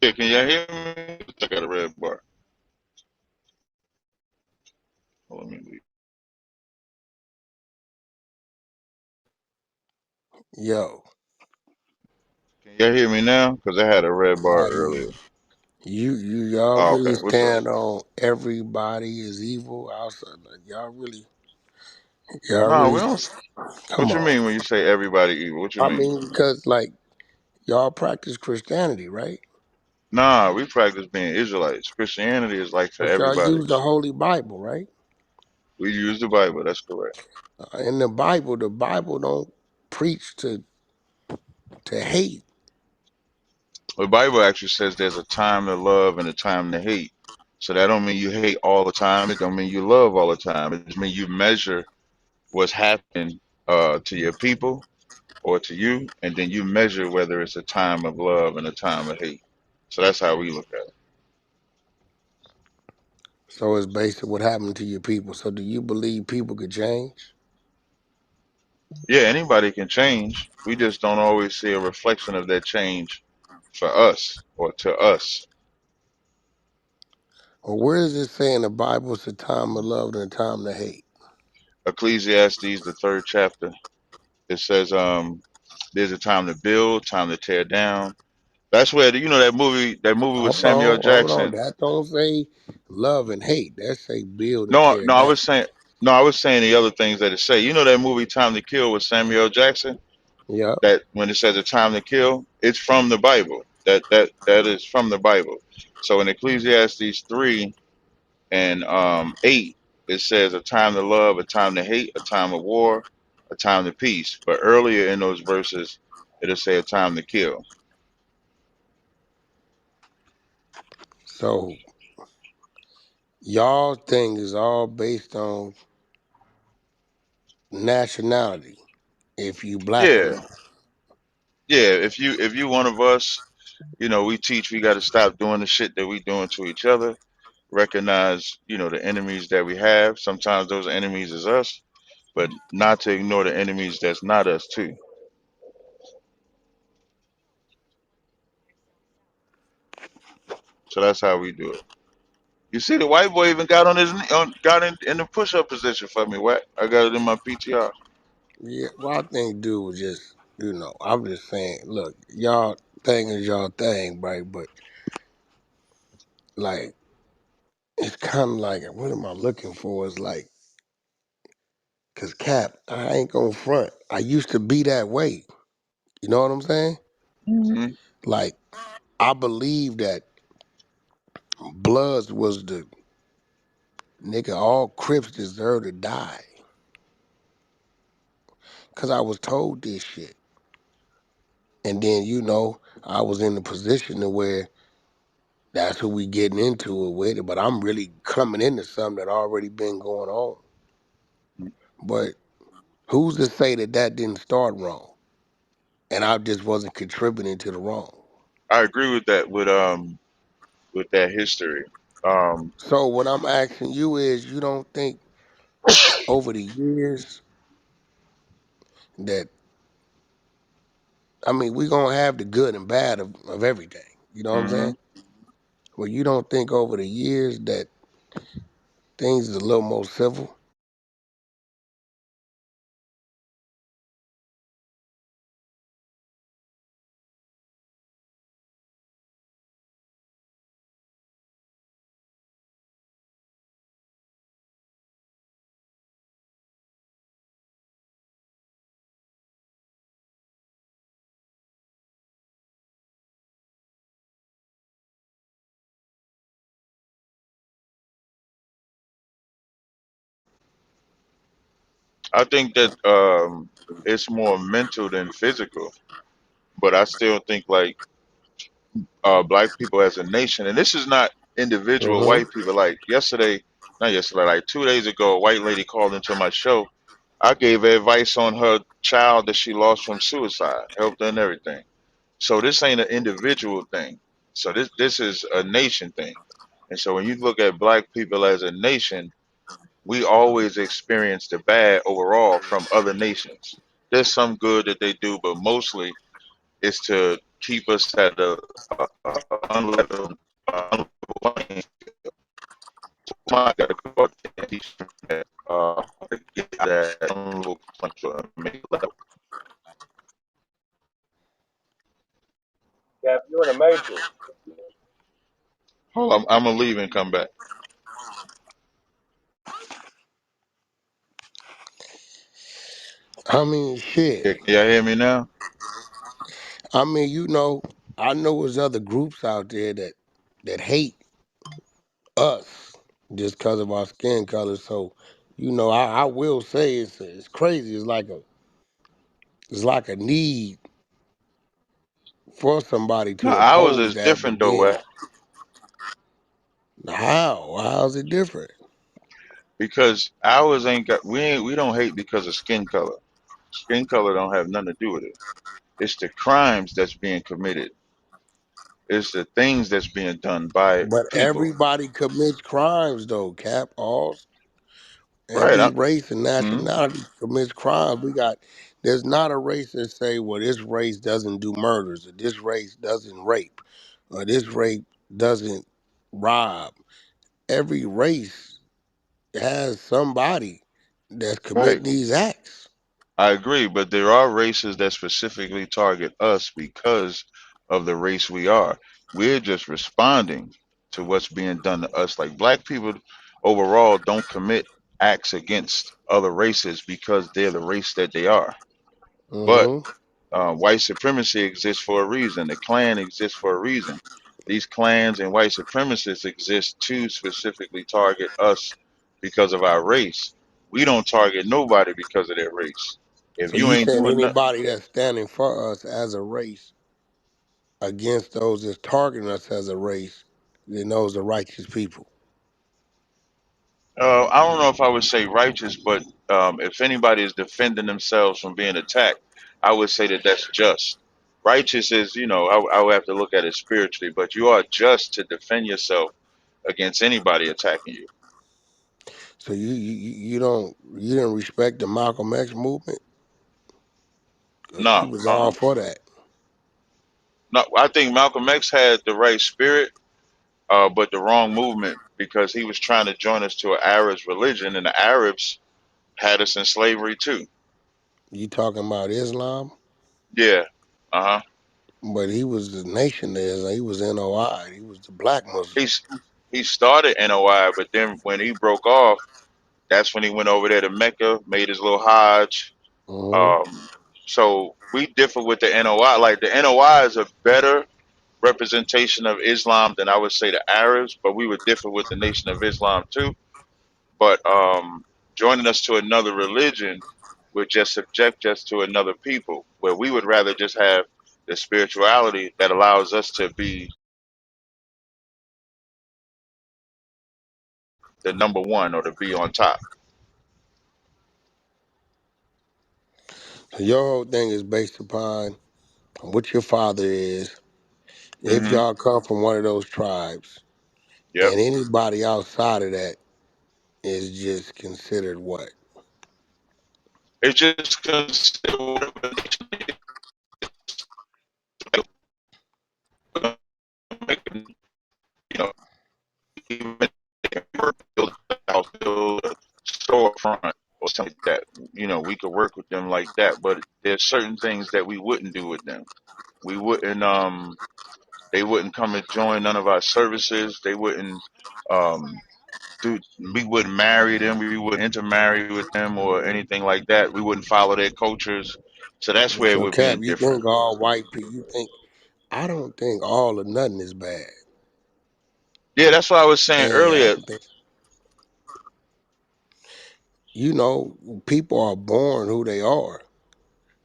Yeah, can y'all hear me? I got a red bar. Hold on, let me leave. Yo, Can y'all hear me now? Because I had a red bar I hear earlier. you. Y'all Oh, really okay. What's up? stand on everybody is evil outside. Like, y'all No, really we don't. come What you on. mean when you say everybody evil? What you I mean? mean, because like y'all practice Christianity, right? Nah, we practice being Israelites. Christianity is like for But y'all everybody. use the Holy Bible, right? We use the Bible. That's correct. In the Bible don't preach to hate. The Bible actually says there's a time to love and a time to hate. So that don't mean you hate all the time. It don't mean you love all the time. It just means you measure what's happening to your people or to you, and then you measure whether it's a time of love and a time of hate. So that's how we look at it. So it's based on what happened to your people. So do you believe people could change? Yeah, anybody can change. We just don't always see a reflection of that change for us or to us. Or where does it say in the Bible it's a time of love and a time to hate? Ecclesiastes, the third chapter, it says, there's a time to build, time to tear down. That's where that movie with Samuel Hold on. Jackson. That don't say love and hate. That say build and No, tear no, I down. was saying, no, I was saying the other things that it say. You know that movie Time to Kill with Samuel Jackson. Yep. That when it says a time to kill, it's from the Bible. That is from the Bible. So in Ecclesiastes 3 and 8, it says a time to love, a time to hate, a time of war, a time to peace. But earlier in those verses, it'll say a time to kill. So y'all thing is all based on nationality. If you black or Yeah, not. yeah. If you one of us, we teach we got to stop doing the shit that we doing to each other. Recognize, the enemies that we have. Sometimes those enemies is us, but not to ignore the enemies that's not us too. So that's how we do it. You see, the white boy even got got in the push-up position for me. Wack. I got it in my PTR. Yeah, well I think dude was just I'm just saying, look, y'all thing is y'all thing, right? But like it's kinda like what am I looking for? It's like cause Cap, I ain't gonna front. I used to be that way. You know what I'm saying? Hmm. Like I believe that Bloods was the nigga, all Crips deserve to die. Cause I was told this shit. And then, I was in the position to where that's who we getting into it with. But I'm really coming into something that already been going on. But who's to say that that didn't start wrong? And I just wasn't contributing to the wrong. I agree with that. With that history. Um, So what I'm asking you is, you don't think over the years that, I mean, we going to have the good and bad of everything. You know what I'm hmm saying? Well, you don't think over the years that things is a little more civil? I think that it's more mental than physical, but I still think like black people as a nation, and this is not individual Mm-hmm. white people. Like not yesterday, like 2 days ago, a white lady called into my show. I gave her advice on her child that she lost from suicide, helped her and everything. So this ain't an individual thing. So this is a nation thing. And so when you look at black people as a nation, we always experience the bad overall from other nations. There's some good that they do, but mostly it's to keep us at a unlevel playing field. Somebody got to go out there and teach them that to get that unlevel playing field and make it level. Cap, you're in a matrix. Hold on, I'm gonna leave and come back. I mean, shit. Yeah, can y'all hear me now? I mean, I know there's other groups out there that hate us just because of our skin color. So, I will say it's crazy. It's like a need for somebody No, to ours oppose is that. different But though, then, Wack, how's it different? because ours ain't got we don't hate because of skin color. Skin color don't have nothing to do with it. It's the crimes that's being committed. It's the things that's being done by But people. everybody commits crimes, though. Cap, all Right. every race and Mhm. nationality commits crimes. There's not a race that say, well, this race doesn't do murders, or this race doesn't rape, or this race doesn't rob. Every race has somebody that's Right. committing these acts. I agree, but there are races that specifically target us because of the race we are. We're just responding to what's being done to us. Like black people overall don't commit acts against other races because they're the race that they are. But Hmm. white supremacy exists for a reason. The Klan exists for a reason. These clans and white supremacists exist to specifically target us because of our race. We don't target nobody because of their race. If So you you ain't saying doing nothing, anybody that's standing for us as a race against those that's targeting us as a race, then those are righteous people. I don't know if I would say righteous, but if anybody is defending themselves from being attacked, I would say that that's just. Righteous is, I would have to look at it spiritually, but you are just to defend yourself against anybody attacking you. So you didn't respect the Malcolm X movement because he No, was all for that. no. I think Malcolm X had the right spirit, but the wrong movement because he was trying to join us to an Arab's religion, and the Arabs had us in slavery too. You talking about Islam, Yeah, uh huh. but he was the nation there. He was NOI. He was the black Muslim. He's he started NOI, but then when he broke off, that's when he went over there to Mecca, made his little Hajj. Hmm. Um, so we differ with the NOI. Like the NOI is a better representation of Islam than I would say the Arabs, but we would differ with the Nation of Islam too. But joining us to another religion would just subject us to another people, where we would rather just have the spirituality that allows us to be the number one or to be on top. So your whole thing is based upon what your father is. If Hmm. y'all come from one of those tribes, Yep. and anybody outside of that is just considered what? It's just consider whatever nation you know, even build a house, build a storefront or something like that. We could work with them like that, but there's certain things that we wouldn't do with them. We wouldn't they wouldn't come and join none of our services. They wouldn't um do we wouldn't marry them, we wouldn't intermarry with them or anything like that. We wouldn't follow their cultures. So that's where So we're Cap, being you different. think all white people? You think I don't think all or nothing is bad. Yeah, that's what I was saying And I earlier. don't think people are born who they are,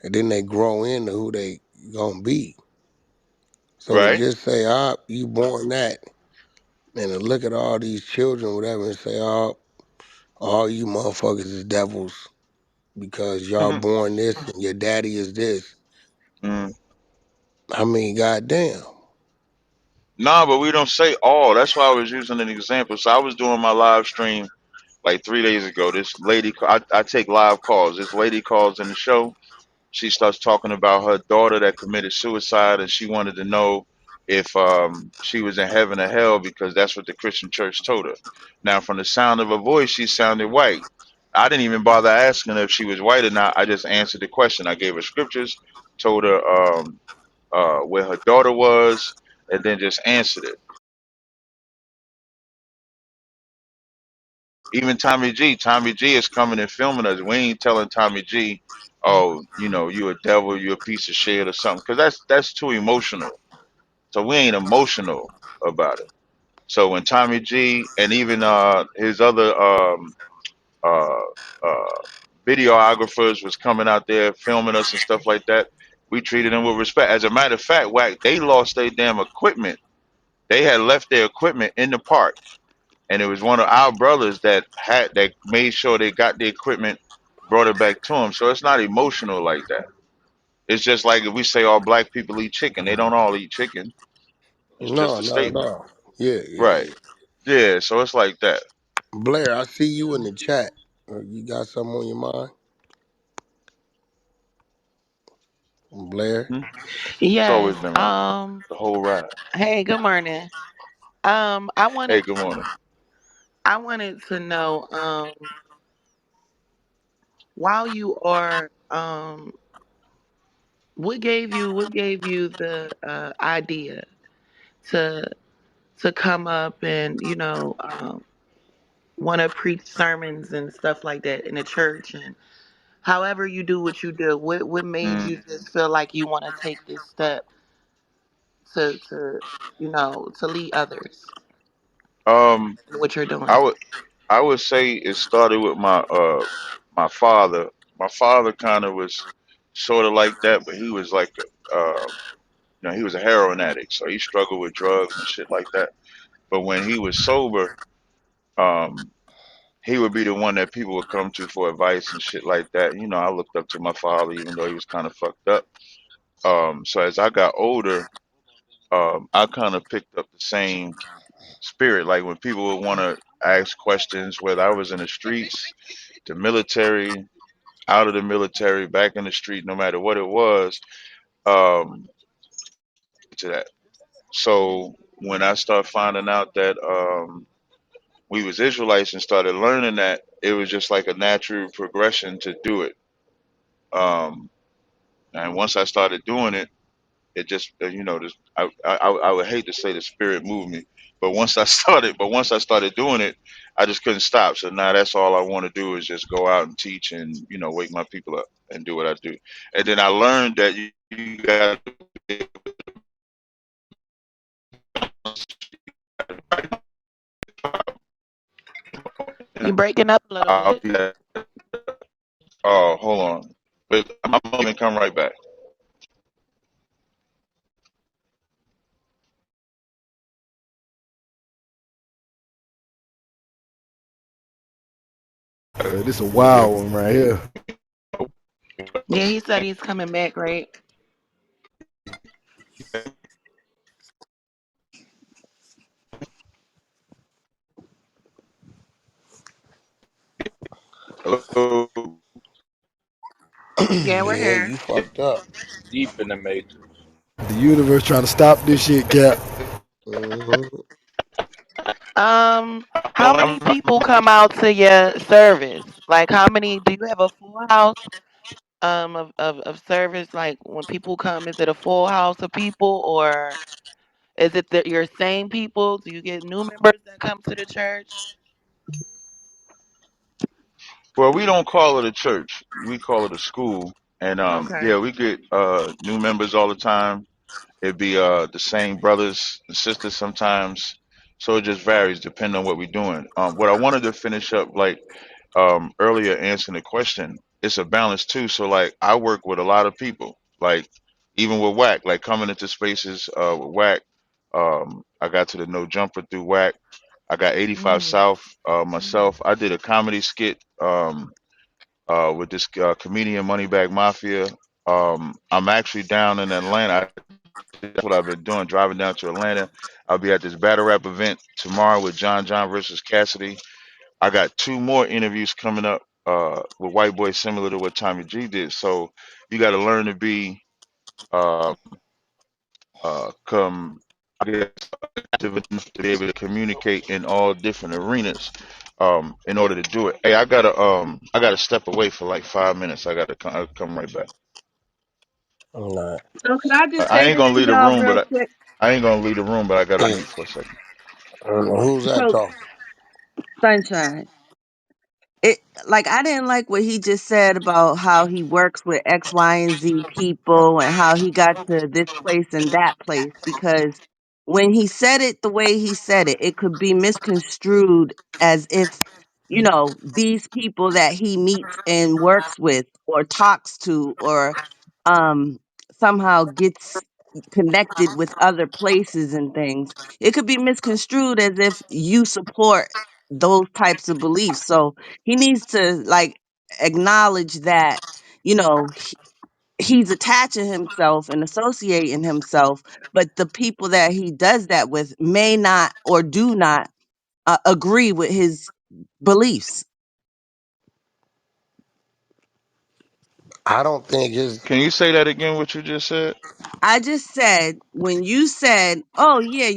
and then they grow into who they gonna be. So to Right? just say, you born that, and to look at all these children, whatever, and say, all you motherfuckers is devils because y'all Hmm. born this and your daddy is this. Mm. I mean, goddamn. Nah, but we don't say all. That's why I was using an example. So I was doing my live stream like 3 days ago. This lady, I take live calls. This lady calls in the show. She starts talking about her daughter that committed suicide, and she wanted to know. if she was in heaven or hell because that's what the Christian church told her. Now, from the sound of her voice, she sounded white. I didn't even bother asking her if she was white or not. I just answered the question. I gave her scriptures, told her where her daughter was, and then just answered it. Even Tommy G is coming and filming us. We ain't telling Tommy G, oh, you know, you a devil, you a piece of shit or something, because that's too emotional. So we ain't emotional about it. So when Tommy G and even his other uh, uh, videographers was coming out there filming us and stuff like that, we treated them with respect. As a matter of fact, Wack, they lost their damn equipment. They had left their equipment in the park, and it was one of our brothers that made sure they got the equipment, brought it back to them. So it's not emotional like that. It's just like if we say all black people eat chicken, they don't all eat chicken. It's just No, a not at statement, all. Yeah, yeah, right? yeah. Yeah. So it's like that. Blair, I see you in the chat. You got something on your mind, Blair? Hmm? It's Yes. always been like that. The whole ride. Hey, good morning. I Hey, wanted good morning. to know while you are what gave you the idea to come up and want to preach sermons and stuff like that in the church, and however you do what you do, what made Mm. you just feel like you want to take this step to to lead others Um, in what you're I doing? would I would say it started with my father. My father kind of was sort of like that, but he was like you know, he was a heroin addict, so he struggled with drugs and shit like that. But when he was sober, um, he would be the one that people would come to for advice and shit like that. You know, I looked up to my father, even though he was kind of fucked up. So as I got older, I kind of picked up the same spirit. Like when people would want to ask questions, whether I was in the streets, the military, out of the military, back in the street, no matter what it was, I would answer to that. So when I started finding out that we was Israelites and started learning that, it was just like a natural progression to do it. Um, and once I started doing it, it just you know, just, I would hate to say the spirit moved me, but once I started doing it, I just couldn't stop. So now that's all I want to do is just go out and teach and you know wake my people up and do what I do. And then I learned that you got to be able to You breaking up a little I'll bit. be that. Oh, hold on. But I'm gonna come right back. This a wild one right here. Yeah, he said he's coming back, right? Hello. Yeah, we're Yeah, here. you fucked up. Deep in the matrix. The universe trying to stop this shit, Cap. Hmm. How many people come out to your service? Like, how many do you have a full house of service? Like, when people come, is it a full house of people, or is it your same people? Do you get new members that come to the church? Well, we don't call it a church. We call it a school. And Okay. yeah, we get new members all the time. It'd be the same brothers and sisters sometimes. So it just varies depending on what we're doing. What I wanted to finish up like earlier answering the question, it's a balance too. So like I work with a lot of people. Like even with Wack, like coming into spaces with Wack, I got to the No Jumper through Wack. I got 85 Mm. South myself. I did a comedy skit with this comedian Moneybag Mafia. I'm actually down in Atlanta. That's what I've been doing, driving down to Atlanta. I'll be at this battle rap event tomorrow with John versus Cassidy. I got two more interviews coming up with white boys similar to what Tommy G did. So you got to learn to be um, get active enough to be able to communicate in all different arenas in order to do it. Hey, I gotta step away for like 5 minutes. I gotta I'll come right back. Nah. So can I just I say ain't this gonna to leave the y'all room, real but quick? I ain't gonna leave the room, but I gotta Yeah. mute for a second. Who's that So, talking? Sunshine. It like I didn't like what he just said about how he works with X, Y, and Z people and how he got to this place and that place because when he said it the way he said it, it could be misconstrued as if, these people that he meets and works with or talks to or um somehow gets connected with other places and things. It could be misconstrued as if you support those types of beliefs. So he needs to like acknowledge that you know he, he's attaching himself and associating himself, but the people that he does that with may not or do not agree with his beliefs. I don't think his. Can you say that again? What you just said? I just said when you said, "Oh yeah,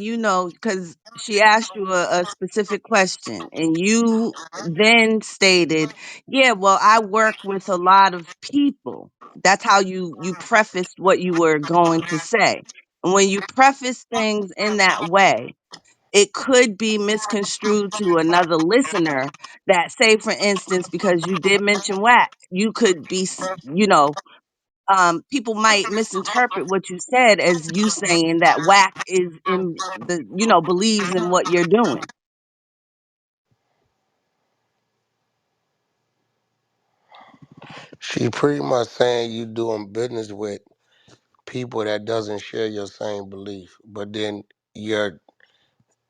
because she asked you a specific question, and you then stated, "Yeah, well, I work with a lot of people." That's how you prefaced what you were going to say. And when you preface things in that way, it could be misconstrued to another listener. That, say, for instance, because you did mention Wack, you could be, people might misinterpret what you said as you saying that Whack is in believes in what you're doing. She pretty much saying you doing business with people that doesn't share your same belief, but then you're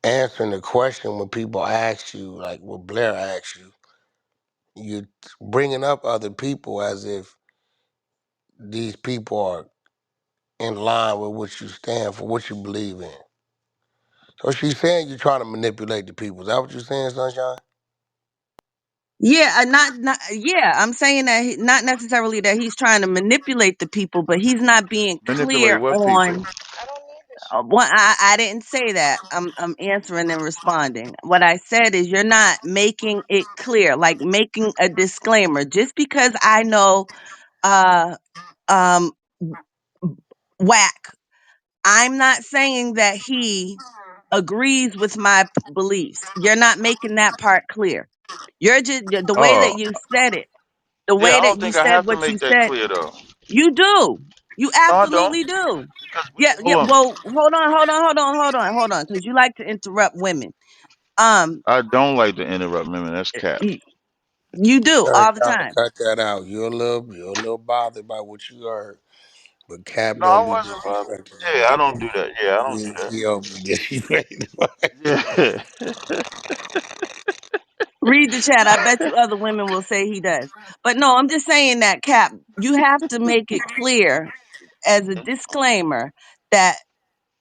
answering the question when people ask you, like what Blair asks you, you bringing up other people as if these people are in line with what you stand for, what you believe in. So she's saying you're trying to manipulate the people. Is that what you're saying, Sunshine? Yeah, not yeah. I'm saying that not necessarily that he's trying to manipulate the people, but he's not being Manipulate clear what people? on. I didn't say that. I'm answering and responding. What I said is you're not making it clear, like making a disclaimer. Just because I know uh um Whack, I'm not saying that he agrees with my beliefs. You're not making that part clear. You're just the way that Oh, you said it. The yeah. way I that don't you think I said have to what you make that said, clear though. you do. You No, I don't. absolutely do. Because Yeah, yeah. hold on, Well, hold on, because you like to interrupt women. Um, I don't like to interrupt women. That's cap. y- you do all the Sunshine, time. cut that out. You're a little bothered by what you heard. But Cap No, I don't be wasn't bothered. disrespecting Yeah, I nobody. don't do that. Yeah, I don't do He don't be disrespecting nobody. that. Yeah. Read the chat. I bet you other women will say he does. But no, I'm just saying that, Cap, you have to make it clear as a disclaimer that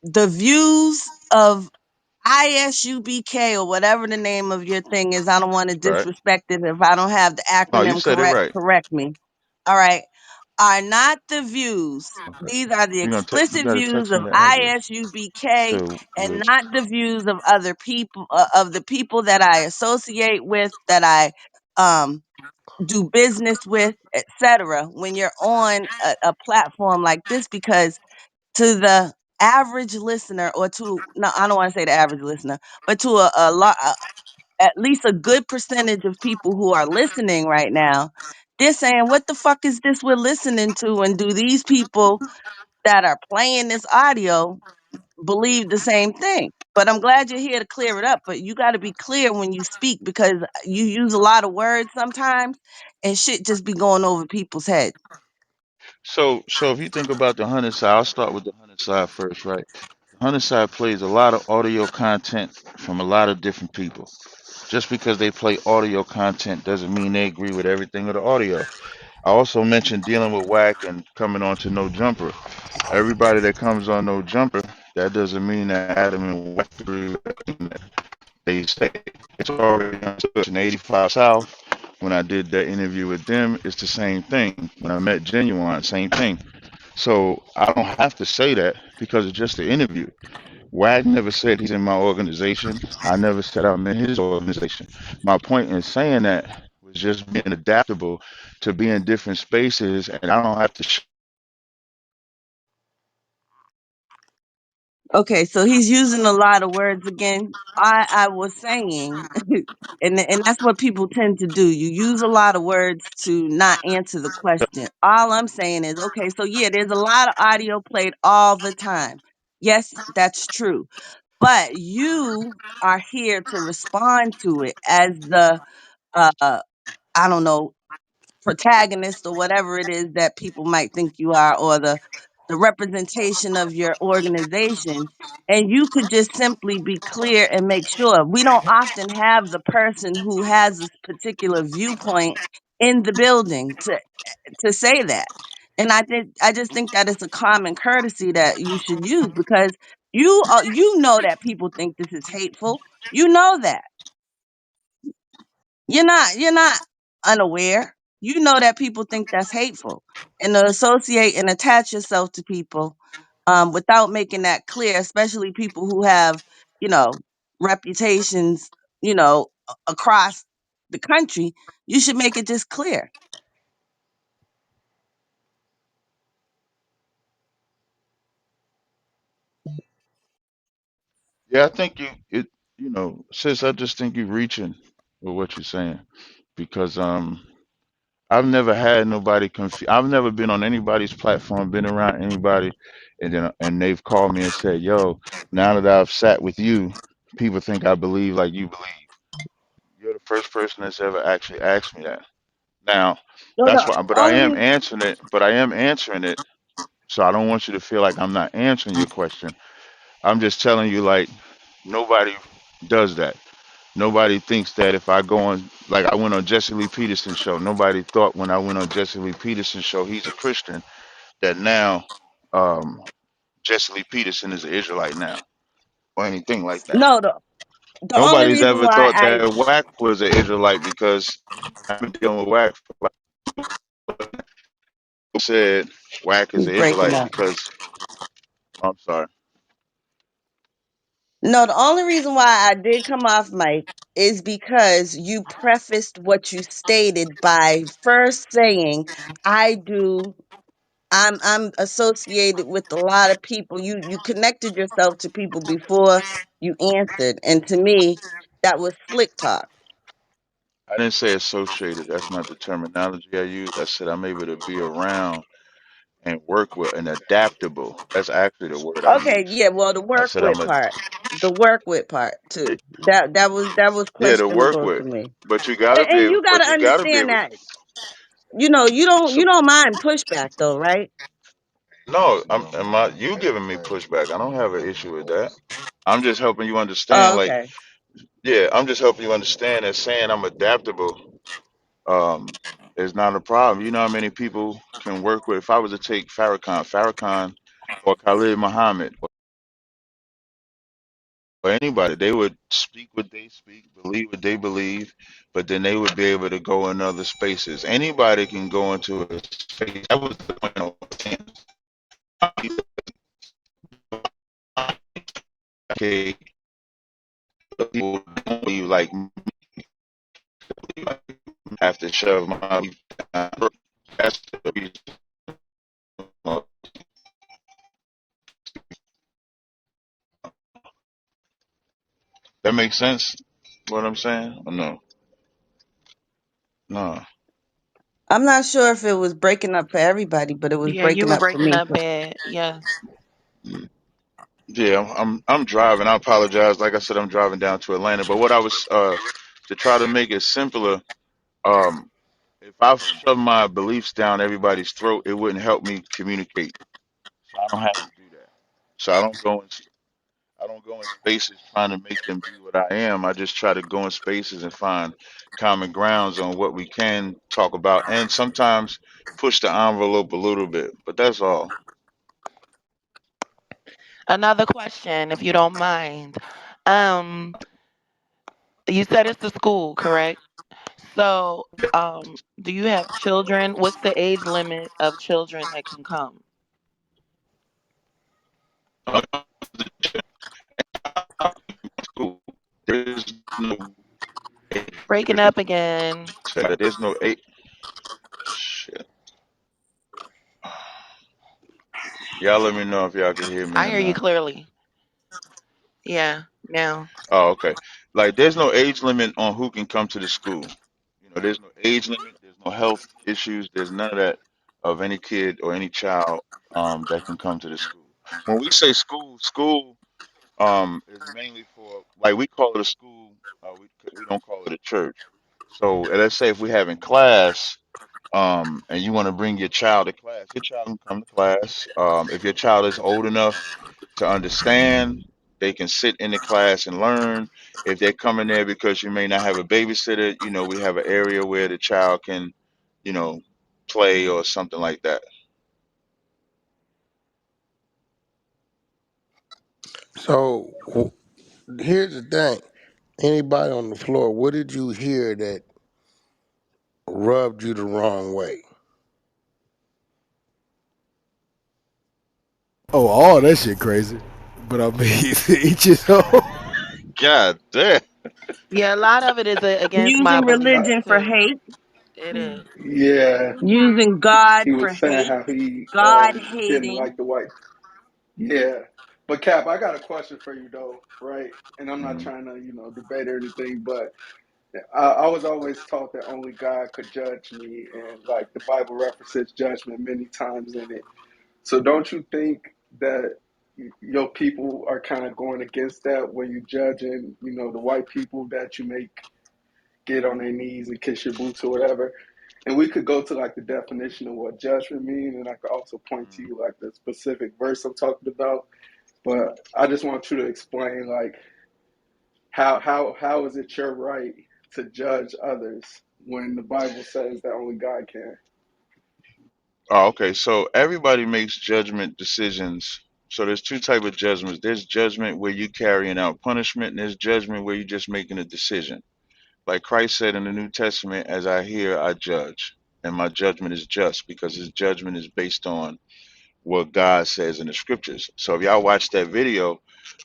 the views of ISUBK or whatever the name of your thing is, I don't want to Right. disrespect it if I don't have the No, you acronym said it correct. right. Correct me. All right. Are not the views. Okay. These are the You explicit gotta views text me of the address ISUBK to and which. not the views of other people, of the people that I associate with, that I um, do business with, etc. When you're on a platform like this, because to the average listener, or to, no, I don't want to say the average listener, but to a lot, at least a good percentage of people who are listening right now, they're saying, what the fuck is this we're listening to? And do these people that are playing this audio believe the same thing? But I'm glad you're here to clear it up. But you got to be clear when you speak, because you use a lot of words sometimes and shit just be going over people's heads. So if you think about the hunter side, I'll start with the hunter side first, right? The hunter side plays a lot of audio content from a lot of different people. Just because they play audio content doesn't mean they agree with everything of the audio. I also mentioned dealing with whack and coming on to no jumper. Everybody that comes on no jumper, that doesn't mean that Adam and Whack agree with everything that they say. It's already understood. In 85 South, when I did that interview with them, it's the same thing. When I met Genuine, same thing. So I don't have to say that because it's just an interview. Wack never said he's in my organization. I never said I'm in his organization. My point in saying that was just being adaptable to be in different spaces, and I don't have to. Okay, so he's using a lot of words again. I was saying, and that's what people tend to do. You use a lot of words to not answer the question. All I'm saying is, okay, so yeah, there's a lot of audio played all the time. Yes, that's true. But you are here to respond to it as the I don't know, protagonist or whatever it is that people might think you are, or the representation of your organization. And you could just simply be clear and make sure. We don't often have the person who has this particular viewpoint in the building to say that. And I just think that it's a common courtesy that you should use, because you know that people think this is hateful. You know that. You're not unaware. You know that people think that's hateful. And to associate and attach yourself to people without making that clear, especially people who have, you know, reputations, across the country, you should make it just clear. Yeah, I think sis, I just think you're reaching with what you're saying because I've never had nobody I've never been on anybody's platform, been around anybody, and they've called me and said, "Yo, now that I've sat with you, people think I believe like you believe." You're the first person that's ever actually asked me that. Now, So that's the why, but I only am reason, answering it. But I am answering it, so I don't want you to feel like I'm not answering your question. I'm just telling you, like, nobody does that. Nobody thinks that if I go on, like I went on Jesse Lee Peterson's show, nobody thought when I went on Jesse Lee Peterson's show, he's a Christian, that now um, Jesse Lee Peterson is an Israelite now, or anything like that. no, the only Nobody's reason ever why thought that Wack was an Israelite because I've been dealing with Wack. Said Wack is he's an breaking Israelite up. because I'm sorry. No, the only reason why I did come off mic is because you prefaced what you stated by first saying, I do I'm associated with a lot of people. You connected yourself to people before you answered. And to me, that was slick talk. I didn't say associated. That's not the terminology I use. I said I'm able to be around and work with and adaptable. That's actually the word I Okay, use. yeah, well the I work said I'm with a part. The work with part too. That was yeah to work questionable to with, me. but you gotta be And able, you gotta but you gotta be understand able. that, you don't you So don't mind pushback though, right? no, am I you giving me pushback? I don't have an issue with that. I'm just helping you understand. Oh, Like okay. yeah, I'm just helping you understand that saying I'm adaptable um is not a problem. You know how many people can work with? If I was to take Farrakhan, or Khalid Muhammad, or anybody, they would speak what they speak, believe what they believe, but then they would be able to go in other spaces. Anybody can go into a space. That was the point of saying, okay, people don't believe like me, have to shove my belief down. That's the reason. That makes sense. What I'm saying? Or no, no. I'm not sure if it was breaking up for everybody, but it was Yeah, you breaking were up for breaking me. up bad. Yes. Yeah, I'm driving. I apologize. Like I said, I'm driving down to Atlanta. But what I was to try to make it simpler, um, if I shove my beliefs down everybody's throat, it wouldn't help me communicate. So I don't have to do that. So I don't go in spaces trying to make them be what I am. I just try to go in spaces and find common grounds on what we can talk about, and sometimes push the envelope a little bit. But that's all. Another question, if you don't mind. Um, you said it's the school, correct? So, do you have children? What's the age limit of children that can come? no age Breaking limit. up again. There's no age. Shit. Y'all let me know if y'all can hear me I or hear you not. clearly. Yeah, now. Oh, okay. Like, there's no age limit on who can come to the school. You know, there's no age limit. There's no health issues. There's none of that of any kid or any child that can come to the school. When we say school, school is mainly for, like, we call it a school because we don't call it a church. So let's say if we're having class, and you want to bring your child to class, your child can come to class. If your child is old enough to understand, they can sit in the class and learn. If they're coming there because you may not have a babysitter, you know, we have an area where the child can, you know, play or something like that. So here's the thing. Anybody on the floor, what did you hear that rubbed you the wrong way? Oh, all that shit crazy. But I mean, each his own. God damn. Yeah, a lot of it is against my Using beliefs religion for too. hate, It is. Yeah, using God he for was saying hate, how he God didn't hating. like the white. Yeah, but Cap, I got a question for you though, right? And I'm not Mhm. trying to, debate or anything, but I was always taught that only God could judge me, and like the Bible references judgment many times in it. So don't you think that your people are kind of going against that when you judging, the white people that you make get on their knees and kiss your boots or whatever? And we could go to like the definition of what judgment means, and I could also point to Mhm. you like the specific verse I'm talking about. But I just want you to explain like how is it your right to judge others when the Bible says that only God can? Oh, okay. So everybody makes judgment decisions. So there's two type of judgments. There's judgment where you carrying out punishment, and there's judgment where you're just making a decision. Like Christ said in the New Testament, as I hear, I judge. And my judgment is just because his judgment is based on what God says in the scriptures. So if y'all watch that video,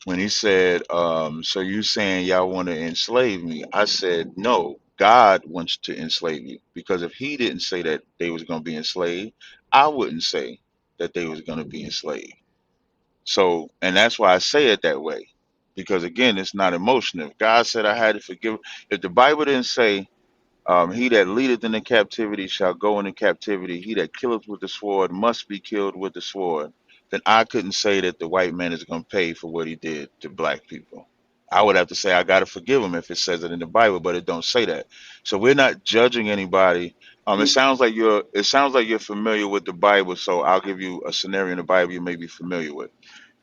when he said, so you saying y'all want to enslave me? I said, no, God wants to enslave you. Because if he didn't say that they was going to be enslaved, I wouldn't say that they was going to be enslaved. So, and that's why I say it that way. Because again, it's not emotional. If God said I had to forgive, if the Bible didn't say he that leadeth into captivity shall go into captivity. He that killeth with the sword must be killed with the sword. Then I couldn't say that the white man is going to pay for what he did to black people. I would have to say I got to forgive him if it says it in the Bible, but it don't say that. So we're not judging anybody. It sounds like you're familiar with the Bible. So I'll give you a scenario in the Bible you may be familiar with.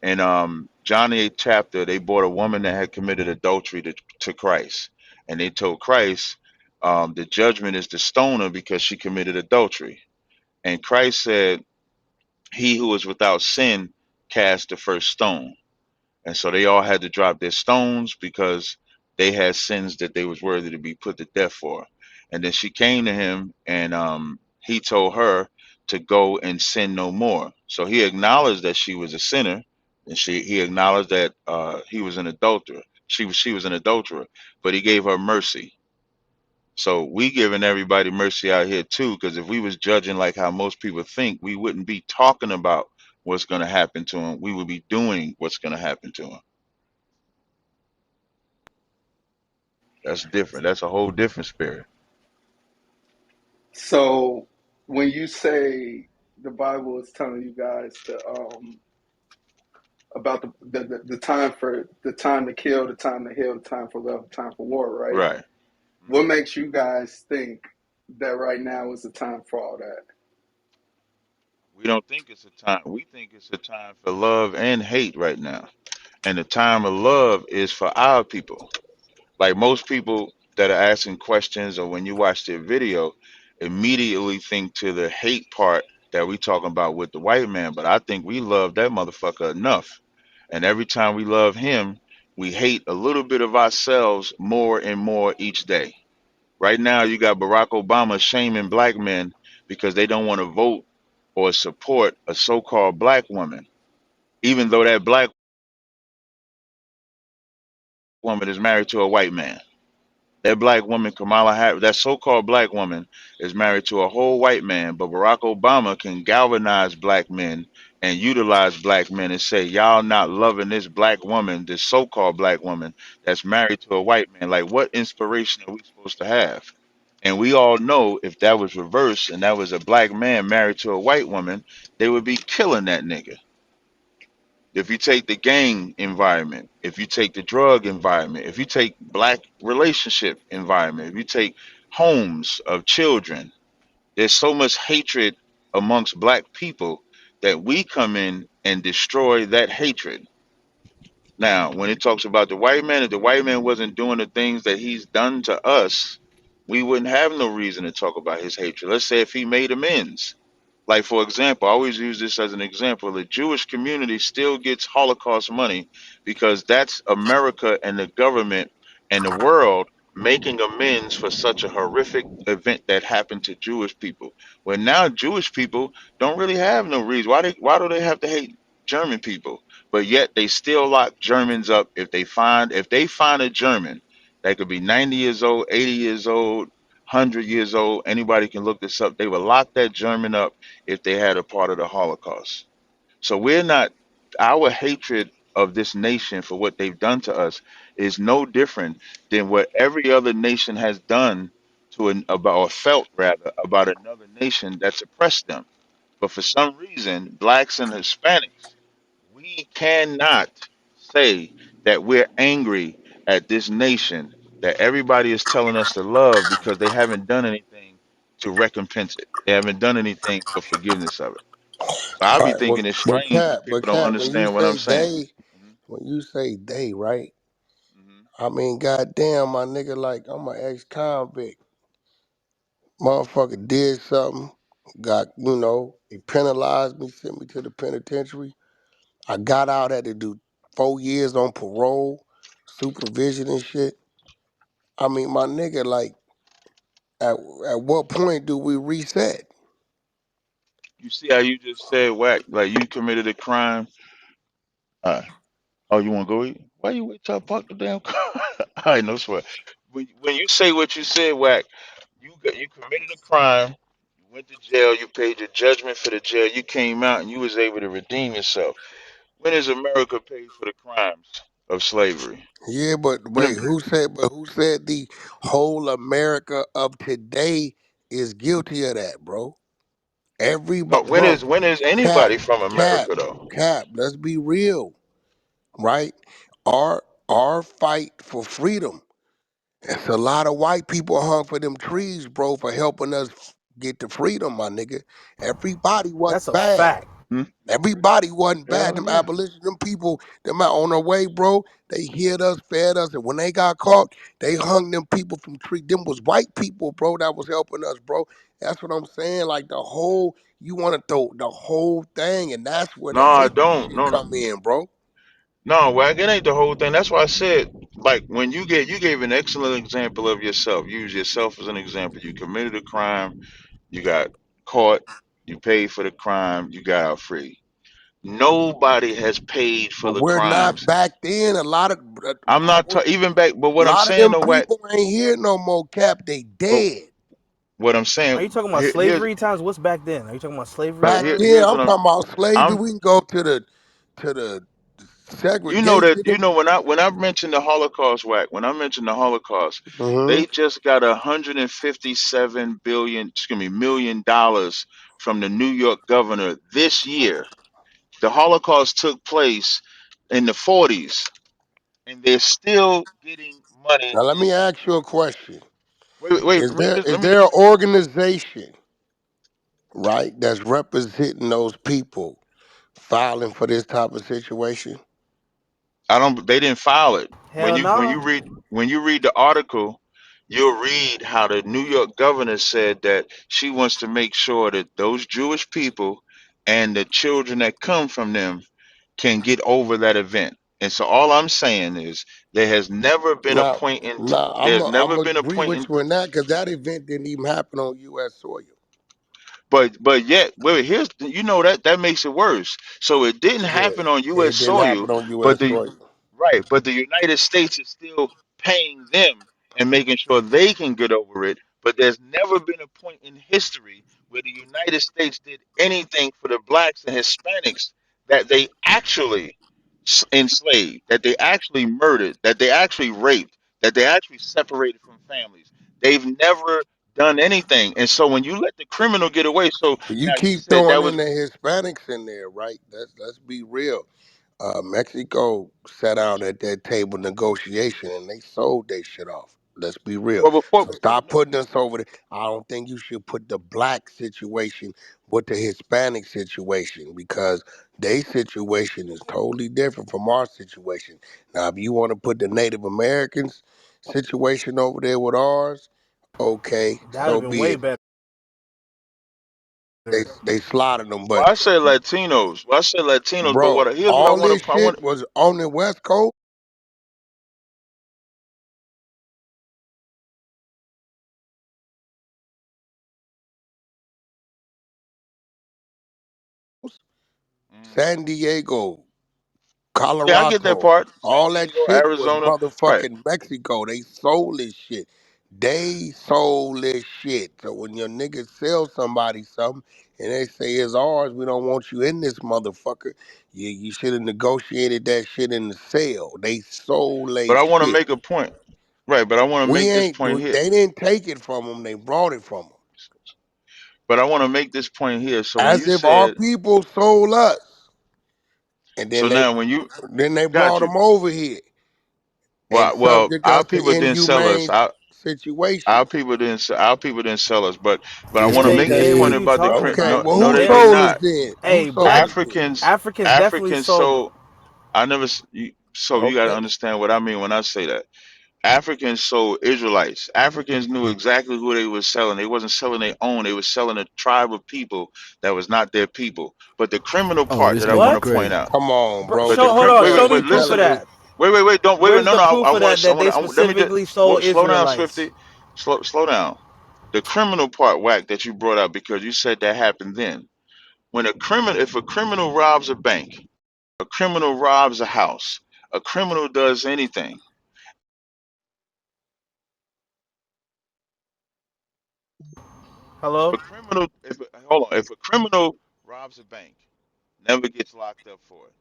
In John the 8th chapter, they brought a woman that had committed adultery to Christ. And they told Christ the judgment is to stone her because she committed adultery. And Christ said, he who is without sin cast the first stone. And so they all had to drop their stones because they had sins that they was worthy to be put to death for. And then she came to him, and he told her to go and sin no more. So he acknowledged that she was a sinner, and he acknowledged that he was an adulterer. She was an adulterer, but he gave her mercy. So we giving everybody mercy out here too, because if we was judging like how most people think, we wouldn't be talking about what's going to happen to them. We would be doing what's going to happen to them. That's different. That's a whole different spirit. So when you say the Bible is telling you guys to about the time for the time to kill, the time to heal, the time for love, the time for war, right? Right. What makes you guys think that right now is the time for all that? We don't think it's a time. We think it's a time for love and hate right now. And the time of love is for our people. Like most people that are asking questions or when you watch their video, immediately think to the hate part that we talking about with the white man. But I think we love that motherfucker enough. And every time we love him, we hate a little bit of ourselves more and more each day. Right now, you got Barack Obama shaming black men because they don't want to vote or support a so-called black woman, even though that black woman is married to a white man. That black woman, Kamala Harris, that so-called black woman, is married to a whole white man. But Barack Obama can galvanize black men and utilize black men and say, "Y'all not loving this black woman, this so-called black woman that's married to a white man." Like, what inspiration are we supposed to have? And we all know if that was reversed and that was a black man married to a white woman, they would be killing that nigga. If you take the gang environment, if you take the drug environment, if you take black relationship environment, if you take homes of children, there's so much hatred amongst black people that we come in and destroy that hatred. Now, when it talks about the white man, if the white man wasn't doing the things that he's done to us, we wouldn't have no reason to talk about his hatred. Let's say if he made amends. Like, for example, I always use this as an example. The Jewish community still gets Holocaust money because that's America and the government and the world making amends for such a horrific event that happened to Jewish people. Well, now Jewish people don't really have no reason. Why do they have to hate German people? But yet they still lock Germans up if they find a German that could be 90 years old, 80 years old, 100 years old, anybody can look this up. They would lock that German up if they had a part of the Holocaust. So we're not, our hatred of this nation for what they've done to us is no different than what every other nation has done to about or felt rather about another nation that's oppressed them. But for some reason, blacks and Hispanics, we cannot say that we're angry at this nation that everybody is telling us to love because they haven't done anything to recompense it. They haven't done anything for forgiveness of it. So I'll All be right, thinking it's strange when but people don't Cap, understand what I'm saying. Hmm. when you say they, right? Hmm. I mean, goddamn, my nigga, like I'm an ex-convict. Motherfucker did something, got he penalized me, sent me to the penitentiary. I got out, had to do 4 years on parole, supervision and shit. I mean, my nigga, like, at what point do we reset? You see how you just said whack, like you committed a crime. Uh, oh, you want to go eat? Why you wait till I park the damn car? All right, no sweat. When you say what you said, whack, you committed a crime. You went to jail. You paid your judgment for the jail. You came out and you was able to redeem yourself. When has America paid for the crimes of slavery? Yeah, but When wait, who said the whole America of today is guilty of that, bro? no, Everybody, bro. when is Cap, anybody from cap, America though? cap. Let's be real, right? Our fight for freedom. It's a lot of white people hung for them trees, bro, for helping us get to freedom, my nigga. Everybody That's wasn't a bad. fact. Hmm? Everybody wasn't bad. Hell Them yeah. abolition, them people, them out on their way, bro. They hid us, fed us, and when they got caught, they hung them people from tree. Them was white people, bro, that was helping us, bro. That's what I'm saying. Like you want to throw the whole thing, and that's where No, the I hate don't. shit No, no. come in, bro. No, Wag, it ain't the whole thing. That's why I said, like, when you gave an excellent example of yourself. Use yourself as an example. You committed a crime, you got caught, you paid for the crime, you got out free. Nobody has paid for But the we're not crimes. back then. I'm not even back, but A what I'm lot of saying them though, Wag, people ain't here no more, Cap. They but dead. what I'm Are saying you talking about here, here's slavery times? What's back then? Are you talking about slavery look Back here times? then, here's I'm what I'm talking about slavery. I'm We can go to the you know that segregation. when I mentioned the Holocaust, Whack, when I mentioned the Holocaust, Mm-hmm. they just got 157 billion, excuse me, $1 million from the New York governor this year. The Holocaust took place in the 40s, and they're still getting money Now let me this year. ask you a question. Wait, wait, Is there is let me there just. an organization, right, that's representing those people filing for this type of situation? I don't. They didn't file it. When Hell you when nah. you read when you read the article, you'll read how the New York governor said that she wants to make sure that those Jewish people and the children that come from them can get over that event. And so all I'm saying is there has never been a Now, point in now there's I'm never been a agree point with in you in that because that event didn't even happen on U.S. soil. but yet wait here's that makes it worse. So it didn't Yeah, happen on US it didn't soil, happen on but U.S. the soil. right, but the United States is still paying them and making sure they can get over it. But there's never been a point in history where the United States did anything for the blacks and Hispanics that they actually enslaved, that they actually murdered, that they actually raped, that they actually separated from families. They've never done anything. And so when you let the criminal get away, so You now you keep said throwing that in was the Hispanics in there, right? Let's be real. Mexico sat down at that table negotiation and they sold their shit off. Let's be real. well before. So stop putting us over there. I don't think you should put the black situation with the Hispanic situation because their situation is totally different from our situation. Now, if you want to put the Native Americans situation over there with ours, okay, That would so have been be way it. better. They slaughtered them, Well, but I say Latinos. Well, I say Latinos, but bro, here's what I all want this to. I want. shit was on the West Coast. Mhm. San Diego, Yeah, I get that Colorado, part. San all that Diego, shit was Arizona. Right. motherfucking Mexico. They sold this shit. They sold this shit. So when your niggas sell somebody something and they say it's ours, we don't want you in this motherfucker. You should have negotiated that shit in the sale. They sold they But I want to shit. make a point. Right. But I want to We make this ain't. point here. They didn't take it from them. They brought it from them. But I want to make this point here. So when As you if our said, people sold us, and so now when you then they got brought you. them over here and Well, subject our us to people didn't sell us. inhumane Our situations. people didn't. Our people didn't sell us. But I Yes, want to they They make this did. What point are did. you about the talking crim. Okay, No, about? well, no, who they They, did sold us not. then? Who hey, sold black us then? Africans. Africans Africans sold them. sold. I never. So you got to Okay. understand what I mean when I say that. Africans sold Israelites. Africans knew exactly who they were selling. They wasn't selling their own. They were selling a tribe of people that was not their people. But the criminal Oh, part this that I want nigga to What? point crazy. out. Come on, Bro, bro. But the show. This Hold crim. on. Wait, nigga wait, Show me wait. proof of Listen. telling this. that. Don't wait. Where's No, the no. proof of that? I That want. they Let me just specifically sold slow down, Israelites. Swifty. Slow down. The criminal part, Wack, that you brought up because you said that happened then. When if a criminal robs a bank, a criminal robs a house, a criminal does anything. Hello. If a criminal robs a bank, never gets locked up for it,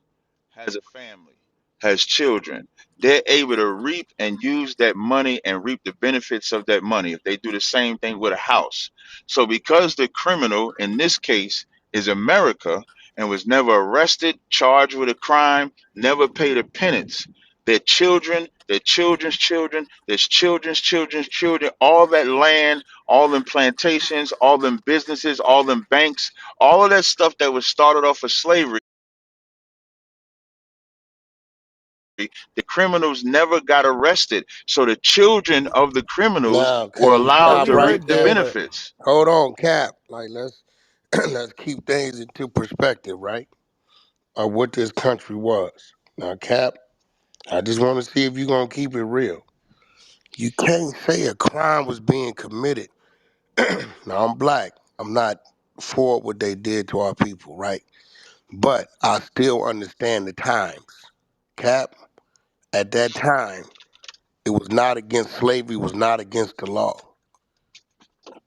has a family, has children, they're able to reap and use that money and reap the benefits of that money if they do the same thing with a house. So, because the criminal in this case is America and was never arrested, charged with a crime, never paid a penance, their children, their children's children, their children's children, all that land, all them plantations, all them businesses, all them banks, all of that stuff that was started off of slavery, the criminals never got arrested. So the children of the criminals Now, were can you Yeah, allowed stop we to right reap heard the that, there? but benefits. Hold on, Cap. Like let's let's keep things into perspective, right? Of what this country was. Now, Cap, I just want to see if you're gonna keep it real. You can't say a crime was being committed. Now I'm black. I'm not for what they did to our people, right? But I still understand the times. Cap, at that time, it was not against slavery, was not against the law.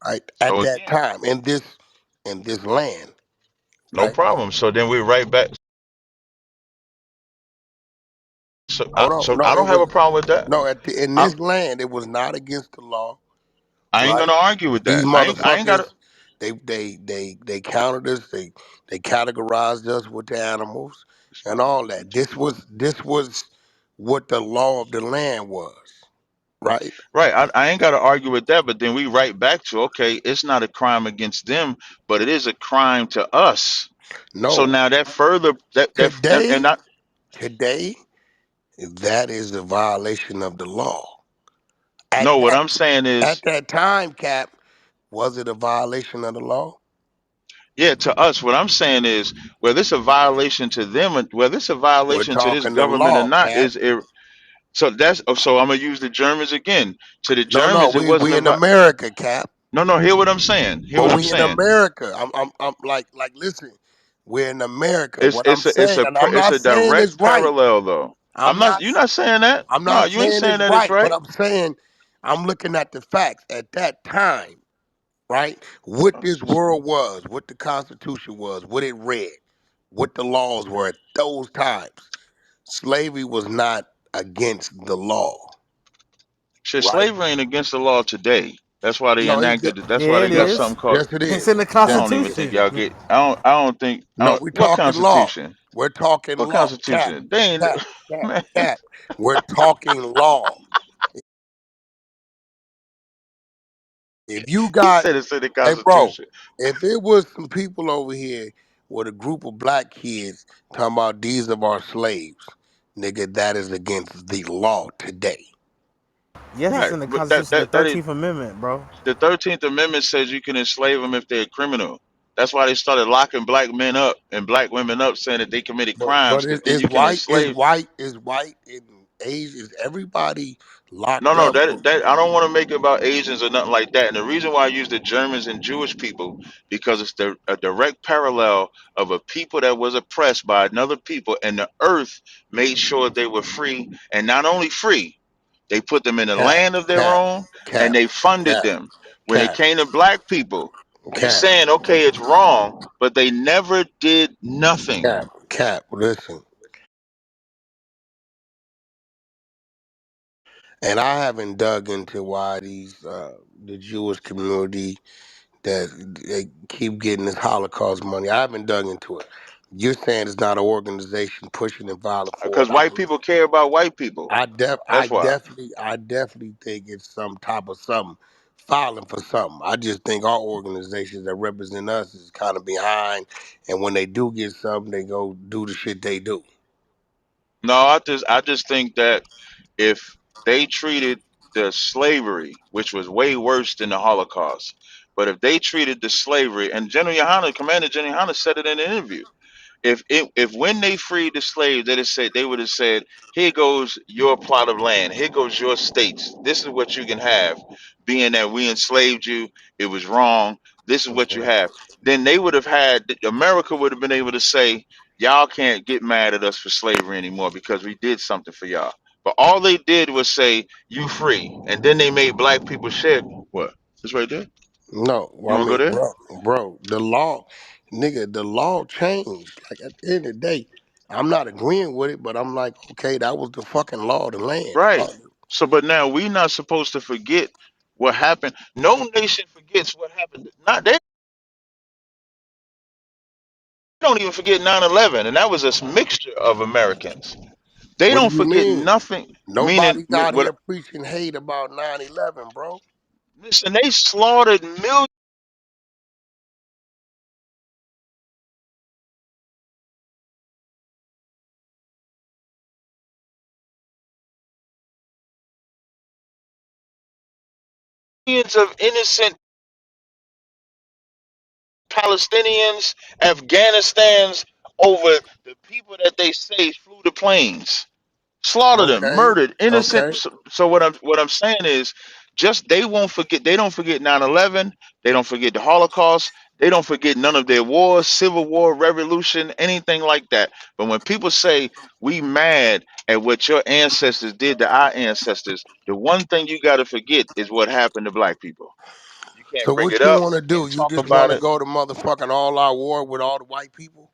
Right? At So that again, time, in this land, no right? problem. So then we're right back. Hold on. So No, I it don't have was a problem with that. no in I'm, this land, it was not against the law, I ain't right? gonna argue with These that. I ain't got motherfuckers, to. they counted us, they categorized us with the animals and all that. This was what the law of the land was, right? Right, I ain't got to argue with that. But then we right back to okay, it's not a crime against them, but it is a crime to us. So No. now that further that Today, and I today, that is a violation of the law. At no, what that I'm saying is, at that time, Cap, was it a violation of the law? yeah, to us, what I'm saying is, whether it's a violation to them, or whether it's a We're violation to this talking the government or law, not, Cap. so so I'm gonna use the Germans again. To the No, Germans, it we wasn't in America, Cap. no, no. Hear what I'm saying. Hear But what I'm we in saying. America. I'm like, listen, we're in America. What I'm saying, and I'm It's not a saying it's direct right. parallel though. I'm not You're not saying that. I'm No, not you ain't saying saying it's that it's right, but right. I'm saying I'm looking at the facts at that time, right? What this world was, what the Constitution was, what it read, what the laws were at those times. Slavery was not against the law, Shit, right? slavery ain't against the law today. That's why they No, enacted it. That's why Yeah, they it got yes, is. something called. yes, it It's is. in the I don't Definitely even is. think Constitution. y'all get. I don't think. I No, don't, we what talking law. constitution? We're talking What law. Cap, constitution? They ain't. cap, cap, Man, cap. We're talking law. If you he got, said it's in the hey, bro, constitution. if it was some people over here with a group of black kids talking about these of our slaves, nigga, that is against the law today. Yes, it's Right, in the but that Constitution, the that that is 13th Amendment, bro. the 13th Amendment says you can enslave them if they're a criminal. That's why they started locking black men up and black women up, saying that they committed But crimes, because then it's you can white, it's enslave. white, it's white, and Asian, is everybody No, locked no, up? that I don't want to make it about Asians or nothing like that. And the reason why I use the Germans and Jewish people, because it's a direct parallel of a people that was oppressed by another people, and the earth made sure they were free, and not only free, they put them in a Cap, land of their cap, own, and cap, they funded cap, them. When it cap, came to black people, you cap, saying okay, it's wrong, but they never did nothing. cap. Listen, and I haven't dug into why the Jewish community that they keep getting this Holocaust money. I haven't dug into it. You're saying it's not an organization pushing and violent for Because it. I white believe. people care about white people. That's why. I definitely think it's some type of something, filing for something. I just think our organizations that represent us is kind of behind, and when they do get something, they go do the shit they do. No, I just think that if they treated the slavery, which was way worse than the Holocaust, but if they treated the slavery, and General Yohana, Commander General Yohana said it in an interview, if when they freed the slaves, they would have said, "Here goes your plot of land. Here goes your states. This is what you can have. Being that we enslaved you, it was wrong. This is what you Mhm. have." Then they would have had America would have been able to say, "Y'all can't get mad at us for slavery anymore because we did something for y'all." But all they did was say, "You free," and then they made black people shit. What? This right there. No, You well, I want to mean, go there? bro, the law, nigga, the law changed. Like at the end of the day, I'm not agreeing with it, but I'm like, okay, that was the fucking law of the land. Right. So, but now we not supposed to forget what happened. No nation forgets what happened. Not they don't even forget 9/11, and that was a mixture of Americans. They What do don't you forget mean? nothing. Meaning, Nobody's out here preaching hate about 9/11, bro. listen, they slaughtered millions of innocent Palestinians, Afghanistans over the people that they say flew the planes. Slaughtered them, Okay, murdered, innocent. okay. So what I'm saying is, just they won't forget. They don't forget 9/11. They don't forget the Holocaust. They don't forget none of their wars, civil war, revolution, anything like that. But when people say we mad at what your ancestors did to our ancestors, the one thing you got to forget is what happened to black people. You can't So bring what it you up. want to You do? can't You talk just want about to it. go to motherfucking all out war with all the white people?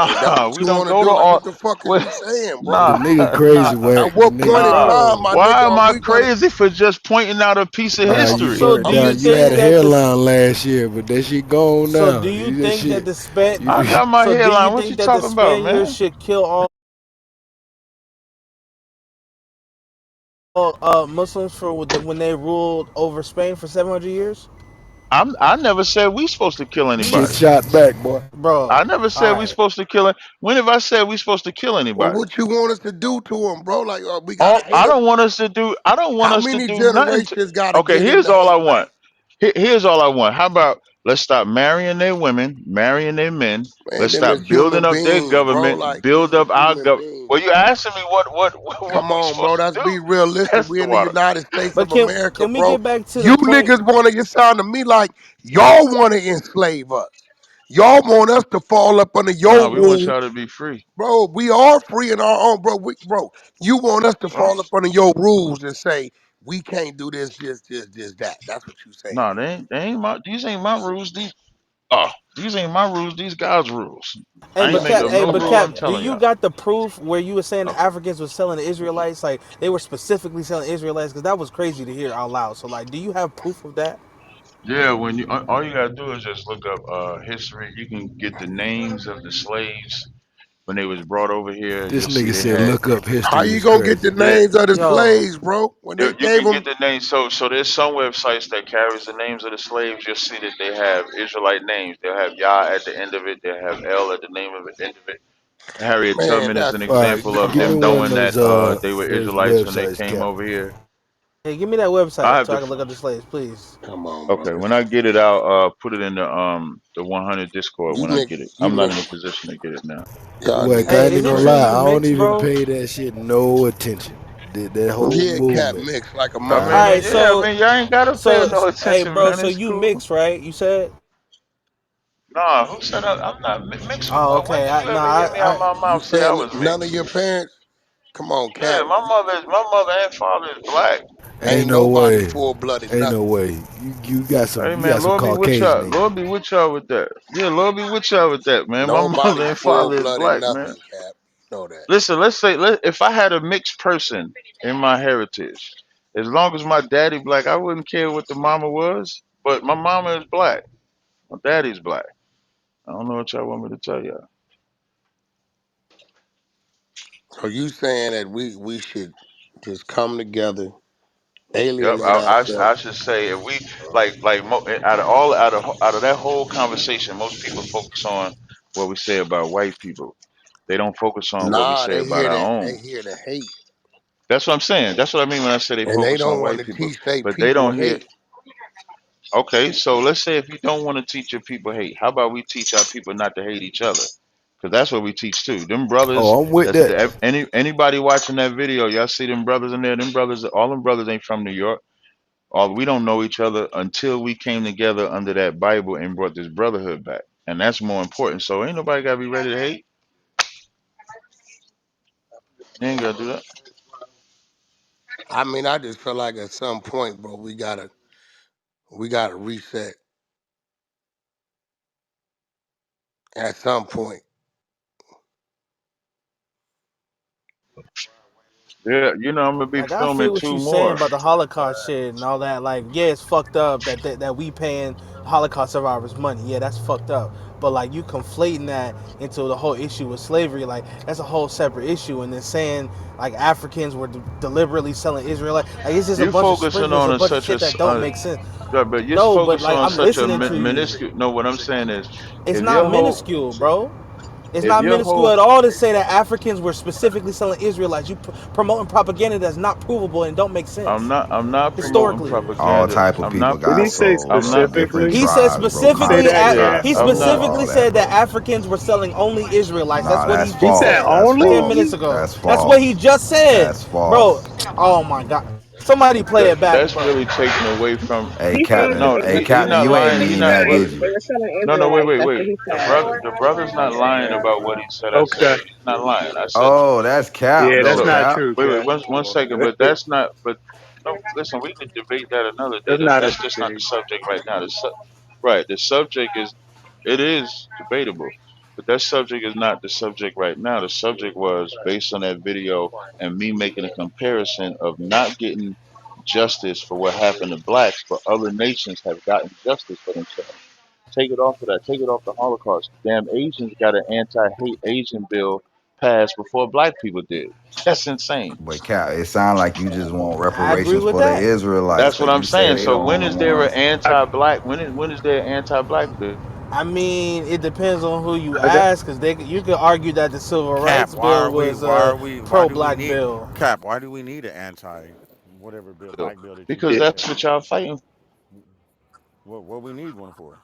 Is that Nah, what we you don't want to go to do? Like, what all. the fuck is Well, you saying, bro? The nah, nigga nah. crazy, Wack. At The what point in nigga. Nah, time, my why nigga, am are I we gonna? crazy for just pointing out a piece of Nah, you history? So burnt do you down. You had think a that hairline last year, but that shit gone so now. do you That think that shit. the Span I You, got my so do you headline. What you think that the talking about, Spaniards man? should kill all Muslims for when they ruled over Spain for 700 years? I never said we supposed to kill get anybody. shot back, boy. Bro, I never said we alright. supposed to kill it. When have I said we supposed to kill Well, anybody? what you want us to do to them, bro? Like, we gotta All hate I them. don't want us to do. I don't want How us to many do nothing. generations gotta Okay, get in here's the all I hate, man? want. Here's all I want. How about let's stop marrying their women, marrying their men. Man, Let's them stop is building human up their beings, bro. government, Like, build them is up our human government. beings, Well, you bro. asking me what Come we on, bro. supposed to Let's be do? realistic. That's We the in the water. United States But of America, can we bro. get back to the You point? niggas want to, it sound to me like y'all want to enslave us. Y'all want us to fall up under Nah, your we want rule. y'all to be free. Bro, we are free in our own, bro. Bro, you want us to fall up under your rules and say We can't do this, just that. That's what you saying. No, they ain't my these ain't my rules. These ain't my rules. These God's rules. Hey, I ain't but making Cap, up hey, no but rule. Cap, I'm do telling you y'all. got the proof where you were saying the Okay. Africans was selling the Israelites? Like they were specifically selling Israelites because that was crazy to hear out loud. So like, do you have proof of that? Yeah, when you all you gotta do is just look up history. You can get the names of the slaves when they was brought over here. This You'll see nigga they said had look up How history you is gonna get crazy. the yeah. names of the Yo, slaves, bro? When they You gave can get them, the names. So there's some websites that carries the names of the slaves. You'll see that they have Israelite names. They'll have Yah at the end of it. They'll have El at the name of the end of it. Harriet man, Tubman is that's an All right, example of come give me them on, one bro. of knowing those that they were those Israelites when they websites, came Cap. over here. hey, give me that I website have so to. I can look up the slaves, please. Come on, Okay, bro. when I get it, I'll put it in the 100 Discord You when I mix, get it. you I'm not mix, in a position to get it now. y'all Wack, I niggas Hey, ain't is even it gonna true crazy. lie. you I don't mix, even bro? pay that shit no attention. That whole Yeah, cat movement. mix like a I All mean, right, motherfucker. yeah, I so, mean, y'all ain't gotta pay so, no hey, attention, bro, man. so It's you cool. mix, right? You said. Nah, who said I'm not mixed with Oh, what? When okay. did you ever hear me out my You mouth say I saying was none of mixed? your parents? Come on, Yeah, cat. my mother and father is black. Ain't Ain't no nobody way. full blooded Ain't no nothing. way. Hey You got man, some Lord be with Caucasian y'all. in you. Lord be with y'all with that. Yeah, Lord be with y'all with that, man. My mother Nobody and full father is blooded black, man. nothing, Cap. You know that. Listen, if I had a mixed person in my heritage, as long as my daddy black, I wouldn't care what the mama was. But my mama is black. My daddy's black. I don't know what y'all want me to tell y'all. So you saying that we should just come together, Yep, alienate I ourselves? should say if we out of that whole conversation, most people focus on what we say about white people. They don't focus on what we Nah, say they about hear our that. own. They hear the hate, That's what I'm saying. That's what I mean when I say they and they focus on don't want white to people, teach they but they people don't hear. hate. Okay, so let's say if you don't want to teach your people hate, how about we teach our people not to hate each other? Because that's what we teach too. Them brothers, Oh, I'm with that. anybody watching that video, y'all see them brothers in there. Them brothers, all them brothers ain't from New York. All we don't know each other until we came together under that Bible and brought this brotherhood back, and that's more important. So ain't nobody gotta be ready to hate. You ain't gotta do that. I mean, I just feel like at some point, bro, we gotta reset. At some point, Yeah, I'm gonna be Like I filming feel what two you saying more. about the Holocaust shit and all that. Like, yeah, it's fucked up that we paying Holocaust survivors money. Yeah, that's fucked up. But like you conflating that into the whole issue with slavery, like that's a whole separate issue. And then saying like Africans were deliberately selling Israelite, like it's just a You're bunch of focusing sprinkles, a on bunch of shit that don't uh, make sense. yeah, but you're No, but focusing like on I'm such a listening to you. minuscule. No, what I'm saying is, It's if not your whole, minuscule, bro. It's if not your minuscule whole, at all to say that Africans were specifically selling Israelites. You promoting propaganda that's not provable and don't make sense I'm not promoting historically. All propaganda. type of I'm people not, Did got he say I'm sold. not. Different specifically? He said tribes, bro. Did he say specifically that, at Yeah, yeah? he I'm not. All specifically that, said that bro. Africans were selling only Israelites. That's Nah, what that's he He just said false. said That's only? 10 minutes false. ago. That's That's what false. he just said. That's Bro, false. oh my god. Somebody play it back, That's bro. really taken away from. Hey, He said Captain. No, Hey, he Captain, not you ain't lying. He mean not. that, Wait, did they you? were selling wait, Israelites. wait, That's wait. what he said. The brother's not lying about what he said. I said Okay. he's not lying. I said. Oh, that's Cap, Yeah, that's though, So not Cap. true, wait, Cap. one second. But that's not. But no, listen. We can debate that another day. That's not a That's just not the debate. subject right now. Right. The subject is. It is debatable, but that subject is not the subject right now. The subject was based on that video and me making a comparison of not getting justice for what happened to blacks, but other nations have gotten justice for themselves. Take it off of that. Take it off the Holocaust. Damn Asians got an anti-hate Asian bill passed before black people did. That's insane. But Cap, it sounds like you just want I agree reparations with for the that. Israelites, That's what because I'm you said saying. they the So when only is there an ones. I, anti-black? When is there an anti-black bill? I mean, it depends on who you I got, ask, because you could argue that the civil Cap, rights bill was a why do we pro-black need bill. Cap? Why do we need an anti whatever bill, black bill that you Because yeah. just that's said? what y'all fighting. What we need one for?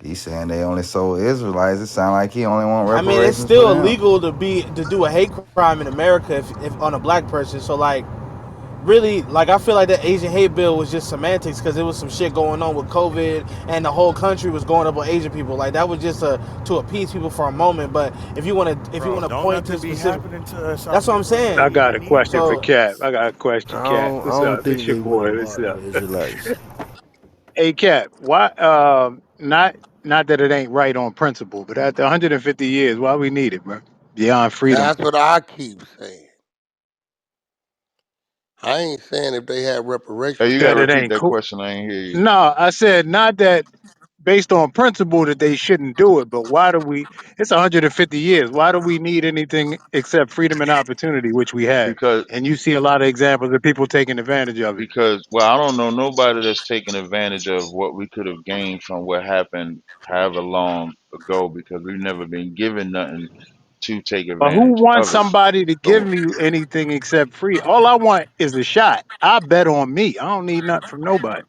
He's saying they only sold Israelites. It sounds like he only want I mean, it's reparations for still them. illegal to do a hate crime in America if on a black person. So like, really, like, I feel like the Asian hate bill was just semantics because there was some shit going on with COVID and the whole country was going up on Asian people. Like that was just to appease people for a moment. But if you Bro, want to don't point to nothing be specific, happening to us that's out what here, I'm bro, that saying. I we got ain't a need. question for So Cap. I got a question, Cap. I What's don't up? think It's your they went boy. What's amok up? no Israelites. Hey, Cap. Why? Not that it ain't right on principle, but after 150 years, why we need it, bro? Beyond freedom. That's what I keep saying. I ain't saying if they had Hey, reparations you or gotta That it not. repeat ain't that cool. question. I ain't hear you. No, I said not that based on principle that they shouldn't do it, but why do we? It's 150 years. Why do we need anything except freedom and opportunity, which we have? Because And you see a lot of examples of people taking advantage of it. well, I don't know nobody that's taking advantage of what we could have gained from what happened however long ago because we've never been given nothing to take But who advantage wants of it. somebody to give So me anything except free? All I want is a shot. I bet on me. I don't need nothing from nobody.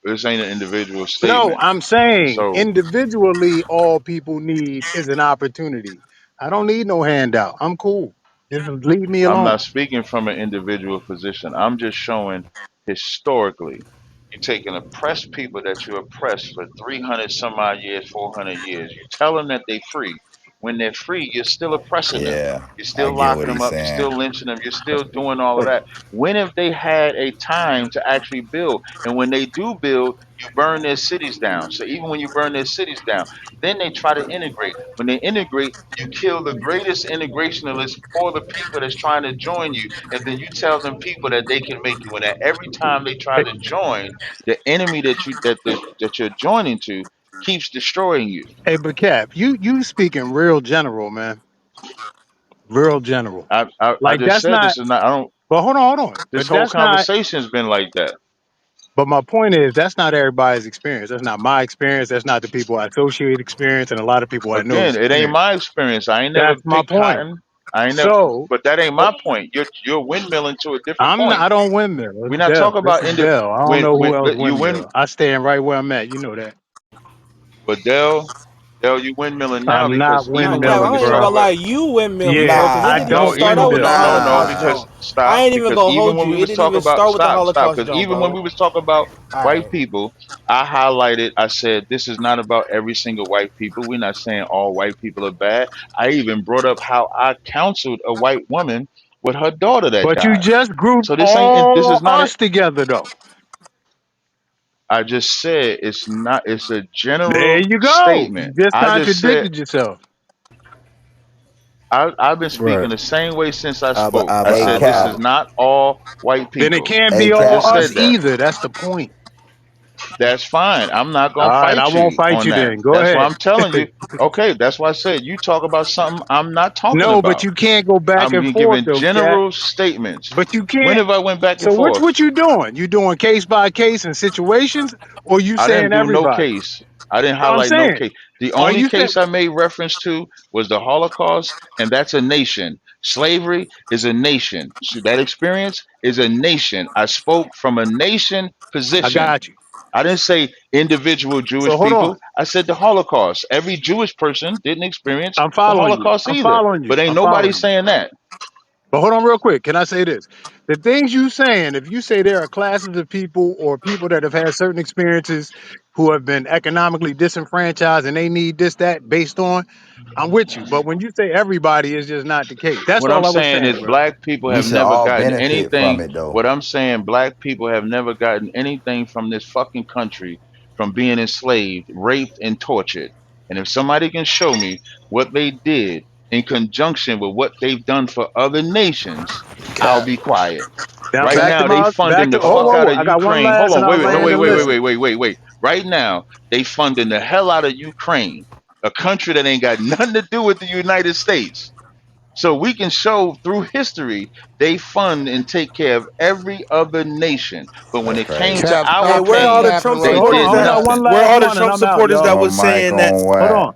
this ain't an individual No, statement. I'm saying So individually, all people need is an opportunity. I don't need no handout. I'm cool. Just leave me I'm alone. not speaking from an individual position. I'm just showing historically. You take an oppressed people that you oppressed for 300 some odd years, 400 years. You tell them that they're free. When they're free, you're still oppressing them. Yeah, You're I still get locking what them he's up. You're saying. still lynching them. You're still doing all of that. When have they had a time to actually build? And when they do build, you burn their cities down. So even when you burn their cities down, then they try to integrate. When they integrate, you kill the greatest integrationalist for the people that's trying to join you. And then you tell them people that they can make you. And that every time they try Hey, to join, the enemy that you're joining to keeps destroying you. hey, but Cap, you speaking real general, man. Real general. I Like just that's said not. this is not. I don't. But hold on. This But whole that's not. conversation's been like that. But my point is, that's not everybody's experience. That's not my experience. That's not the people I associate experience, and a lot of people I know's Again, it ain't experience. my experience. I ain't never That's my picked point. cotton. I ain't never. So, But that ain't oh, my point. You're windmilling to a different I'm not. point. I don't windmill. It's We're not Bell. talking This about is Bell. I don't know who when else you win. windmill. I stand right where I'm at. You know that. But Dell, you windmilling now I'm not because nah, even when Cap, we windmilling, I was ain't even bro. gonna talking about lie, you windmilling, bro, Yeah, because it I didn't even no, don't start even out with when the windmill. no, Holocaust because joint. I stop. ain't even Because gonna even hold when you. we It was didn't talking even about start with the stop. Holocaust Because joint, even when bro. we was talking about All white right. people, I highlighted. I said this is not about every single white people. We're not saying all white people are bad. I even brought up how I counseled a white woman with her daughter that But you died. just grouped So this ain't. This all is not. us together, though. I just said it's not. It's a There general you go. You statement. just I just said contradicted yourself. I've been Right. speaking the same way since I Abba, spoke. I Abba, Hey said Abba, this Cap, is Abba. not all white Then it people. can't hey be I all Cap, just us said that. either. That's the point. That's fine. I'm not All gonna right, I fight won't you fight on you that. then. Go That's why ahead. I'm telling you. Okay, that's why I said you talk about something I'm not talking No, but about. you can't go back I'm and forth giving though, Cat. general statements. But you When can't. have I went back and So which forth? what you doing? You doing case by case and situations, or you I didn't saying do no everybody? case. I didn't So I'm highlight no saying, case. The are only you saying? case I made reference to was the Holocaust, and that's a nation. Slavery is a nation. So that experience is a nation. I spoke from a nation I position. got you. I didn't say individual So Jewish hold on. people. I said the Holocaust. Every Jewish person didn't experience I'm the following you. Holocaust I'm either. following you. But ain't I'm nobody following you. saying that. But hold on real quick. Can I say this? The things you saying, if you say there are classes of people or people that have had certain experiences who have been economically disenfranchised and they need this, that based on, I'm with you. But when you say everybody, it's just not the case. That's What I'm all I was saying saying, is bro. black people we have should never all gotten benefit from anything. it though. What I'm saying, black people have never gotten anything from this fucking country from being enslaved, raped, and tortured. And if somebody can show me what they did in conjunction with what they've done for other nations, I'll Cap, be quiet. Now Right Cap. back to now, they my back funding to the oh fuck whoa, out whoa. of I got one Ukraine. Hold last on, and I'll wait, land and listen. wait. Right now, they funding the hell out of Ukraine, a country that ain't got nothing to do with the United States. So we can show through history they fund and take care of every other nation. But when That's it came crazy. to Cap, our Hey, stop where that all the pain, capping Trump So they right hold did on, I supporters got at? one nothing. Where last all the one and Trump I'm out, supporters that y'all. On was Mike saying that? on Hold Wack. on.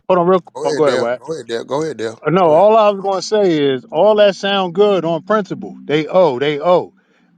Hold on real Go oh go ahead, ahead, Dale. Wack. Go ahead, Dale. Go ahead, Dale. No, Go ahead. all I was gonna say is all that sound good on principle. They owe.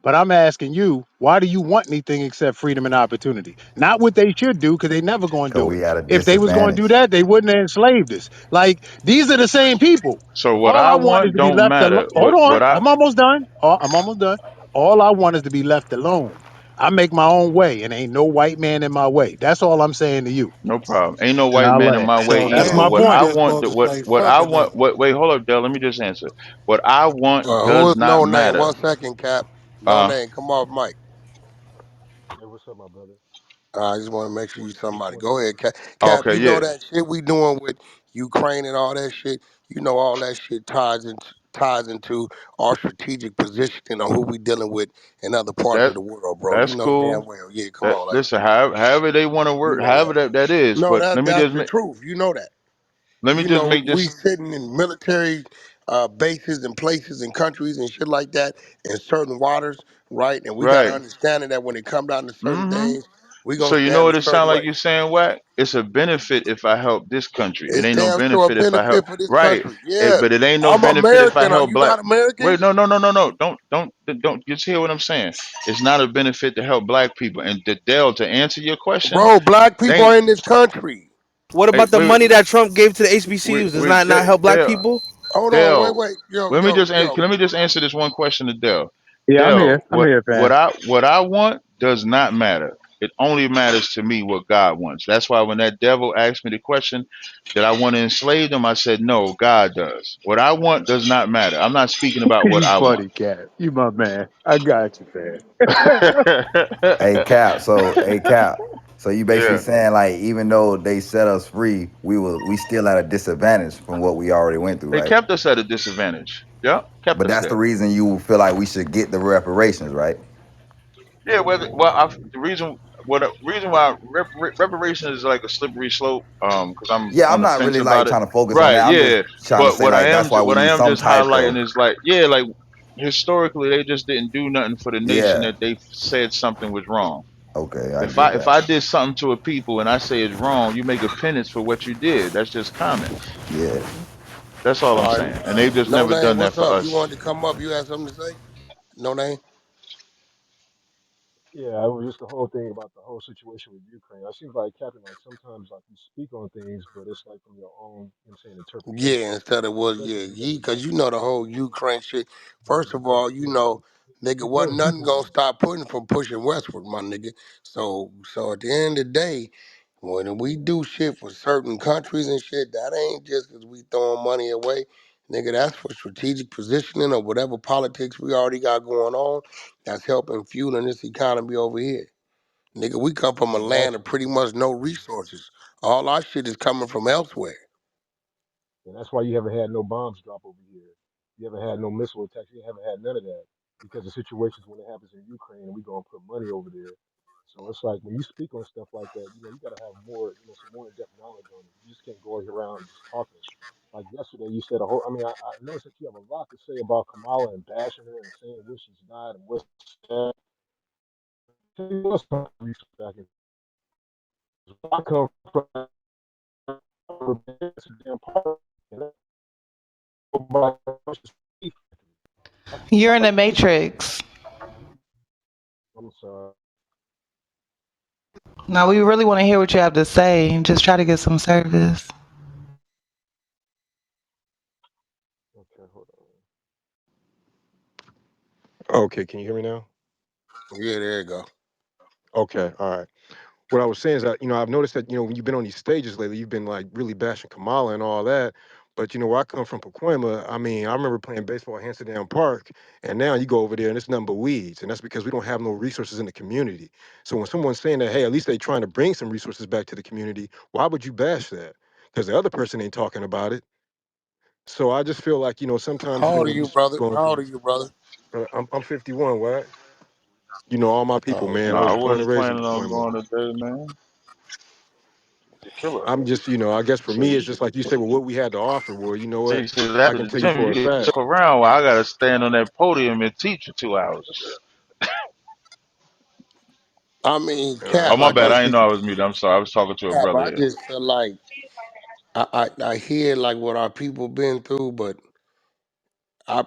But I'm asking you, why do you want anything except freedom and opportunity? Not what they should do, because they never going to Cause do we it. at a If they was going to do disadvantage. that, they wouldn't have enslaved us. Like, these are the same people. So what All I I want is want to be don't left alone. matter. Hold What on, I I'm almost done. I'm almost done. All I want is to be left alone. I make my own way, and ain't no white man in my way. That's all I'm saying to you. no problem. Ain't no And white I'll man in land. my way So That's either. my But then what we I point. just want, supposed to say what fuck I it then. want, wait, hold up, Dale. Let me just answer. What I want Who does is not no name? matter. 1 second, Cap. No Uh, name. Come off, Mike. Hey, what's up, my brother? I just want to make sure you Just somebody. wanted Go ahead, Cap. Cap, okay, you know yeah, that shit we doing with Ukraine and all that shit. You know all that shit ties into our strategic positioning on who we dealing with in other parts that of the world, bro. You that's know cool. damn well. Yeah, come That on, like listen, however they want to you work, know however that. that is. No, But that's the truth. You know that. let me You just know, make we this sitting in military bases and places and countries and shit like that in certain waters, right? And we got to right. understand that when it come down to certain Hmm. things, we So gonna you know stand a what it sounds certain like way. you're saying, Wack? It's a benefit if I help this country. It It's ain't no damn sure a benefit if I help. benefit for this Right. country. Yeah, But it ain't no I'm benefit if I American. Are help you black. not American? Wait, no. Don't. Just hear what I'm saying. It's not a benefit to help black people. And Dale, to answer your question, Bro, black they people ain't. are in this country. What Hey, about the money that Trump gave to the HBCUs? Does not help black Dale, people? Hold on, wait, Dale. wait. Yo, Let me yo, just yo. let me just answer this one question to Dell. Yeah, I'm Dell, here. I'm here, fam. what I want does not matter. It only matters to me what God wants. That's why when that devil asked me the question that I want to enslave them, I said no, God does. What I want does not matter. I'm not speaking about what You I want. funny cat. You my man. I got you, man. Hey Cap, so you basically Yeah, saying like even though they set us free, we still at a disadvantage from what we already went through, they right? kept us at a disadvantage. Yeah, kept But us that's the there. reason you feel like we should get the reparations, right? Yeah, the reason why reparations is like a slippery slope, because I'm Yeah, I'm on the not fence really like about it. trying to focus on Right? that. I'm just Yeah, trying to but say like that's why we what I need am some just type highlighting of is like, yeah, like historically they just didn't do nothing for the nation yeah. that they said something was wrong. Okay, I get If that. I did something to a people and I say it's wrong, you make a penance for what you did. That's just common. Yeah. That's all I'm All right. saying. And they've just No never name. done that What's for up? You us. wanted to come up? You had something to say? No name. yeah, it was just the whole thing about the whole situation with Ukraine. I seems like Captain, like sometimes like you speak on things, but it's like from your own, you know, what I'm saying interpretation, Yeah, instead of what? especially Yeah, if you never because been you there. know the whole Ukraine shit. Yeah, First of all, you know, nigga, we wasn't good nothing people gonna though. stop putting from pushing westward, my nigga. So at the end of the day, when we do shit for certain countries and shit, that ain't just because we throwing money away, nigga. That's for strategic positioning or whatever politics we already got going on. That's helping fueling this economy over here, nigga. We come from a And that's land of pretty much no resources. All our shit is coming from elsewhere. And that's why you haven't had no bombs drop over here. You haven't had no missile attacks. You haven't had none of that because the situations when it happens in Ukraine and we gonna put money over there. So it's like when you speak on stuff like that, you know, you gotta have more, you know, some more in-depth knowledge on it. You just can't go around just talking. Like yesterday, you said a whole. I mean, I noticed that you have a lot to say about Kamala and bashing her and saying what she's not and what's that. Tell you what's back in. I come from a damn park, and nobody. You're in the matrix. I'm sorry. Now we really want to hear what you have to say. Just try to get some service. Okay, hold on. Okay, can you hear me now? Yeah, there you go. Okay, all right. What I was saying is that, you know, I've noticed that, you know, when you've been on these stages lately, you've been like really bashing Kamala and all that. But, you know, where I come from, Pacoima, I mean, I remember playing baseball at Hampton Park, and now you go over there and it's nothing but weeds. And that's because we don't have no resources in the community. So when someone's saying that, hey, at least they trying to bring some resources back to the community, why would you bash that? Because the other person ain't talking about it. So I just feel like, you know, sometimes, you How know, old are when you you, speak brother? on How old are things, you, brother? I'm 51, what? You know, all my people, Oh, man. No, I okay. I was born and wasn't raised in planning on Pacoima. going today, man. The killer. I'm just, you know, I guess for So me, you it's just like you said, well, what we had to offer. Well, you know what? see, so I after can the tell you gym, for you a get fact. stuck around while I gotta stand on that podium and teach for 2 hours. I mean, And I, Oh Cap, my I like bad, I, I just didn't be know I was muted. I'm sorry, I was talking to a Cap. brother I here. just feel like I hear like what our people been through, but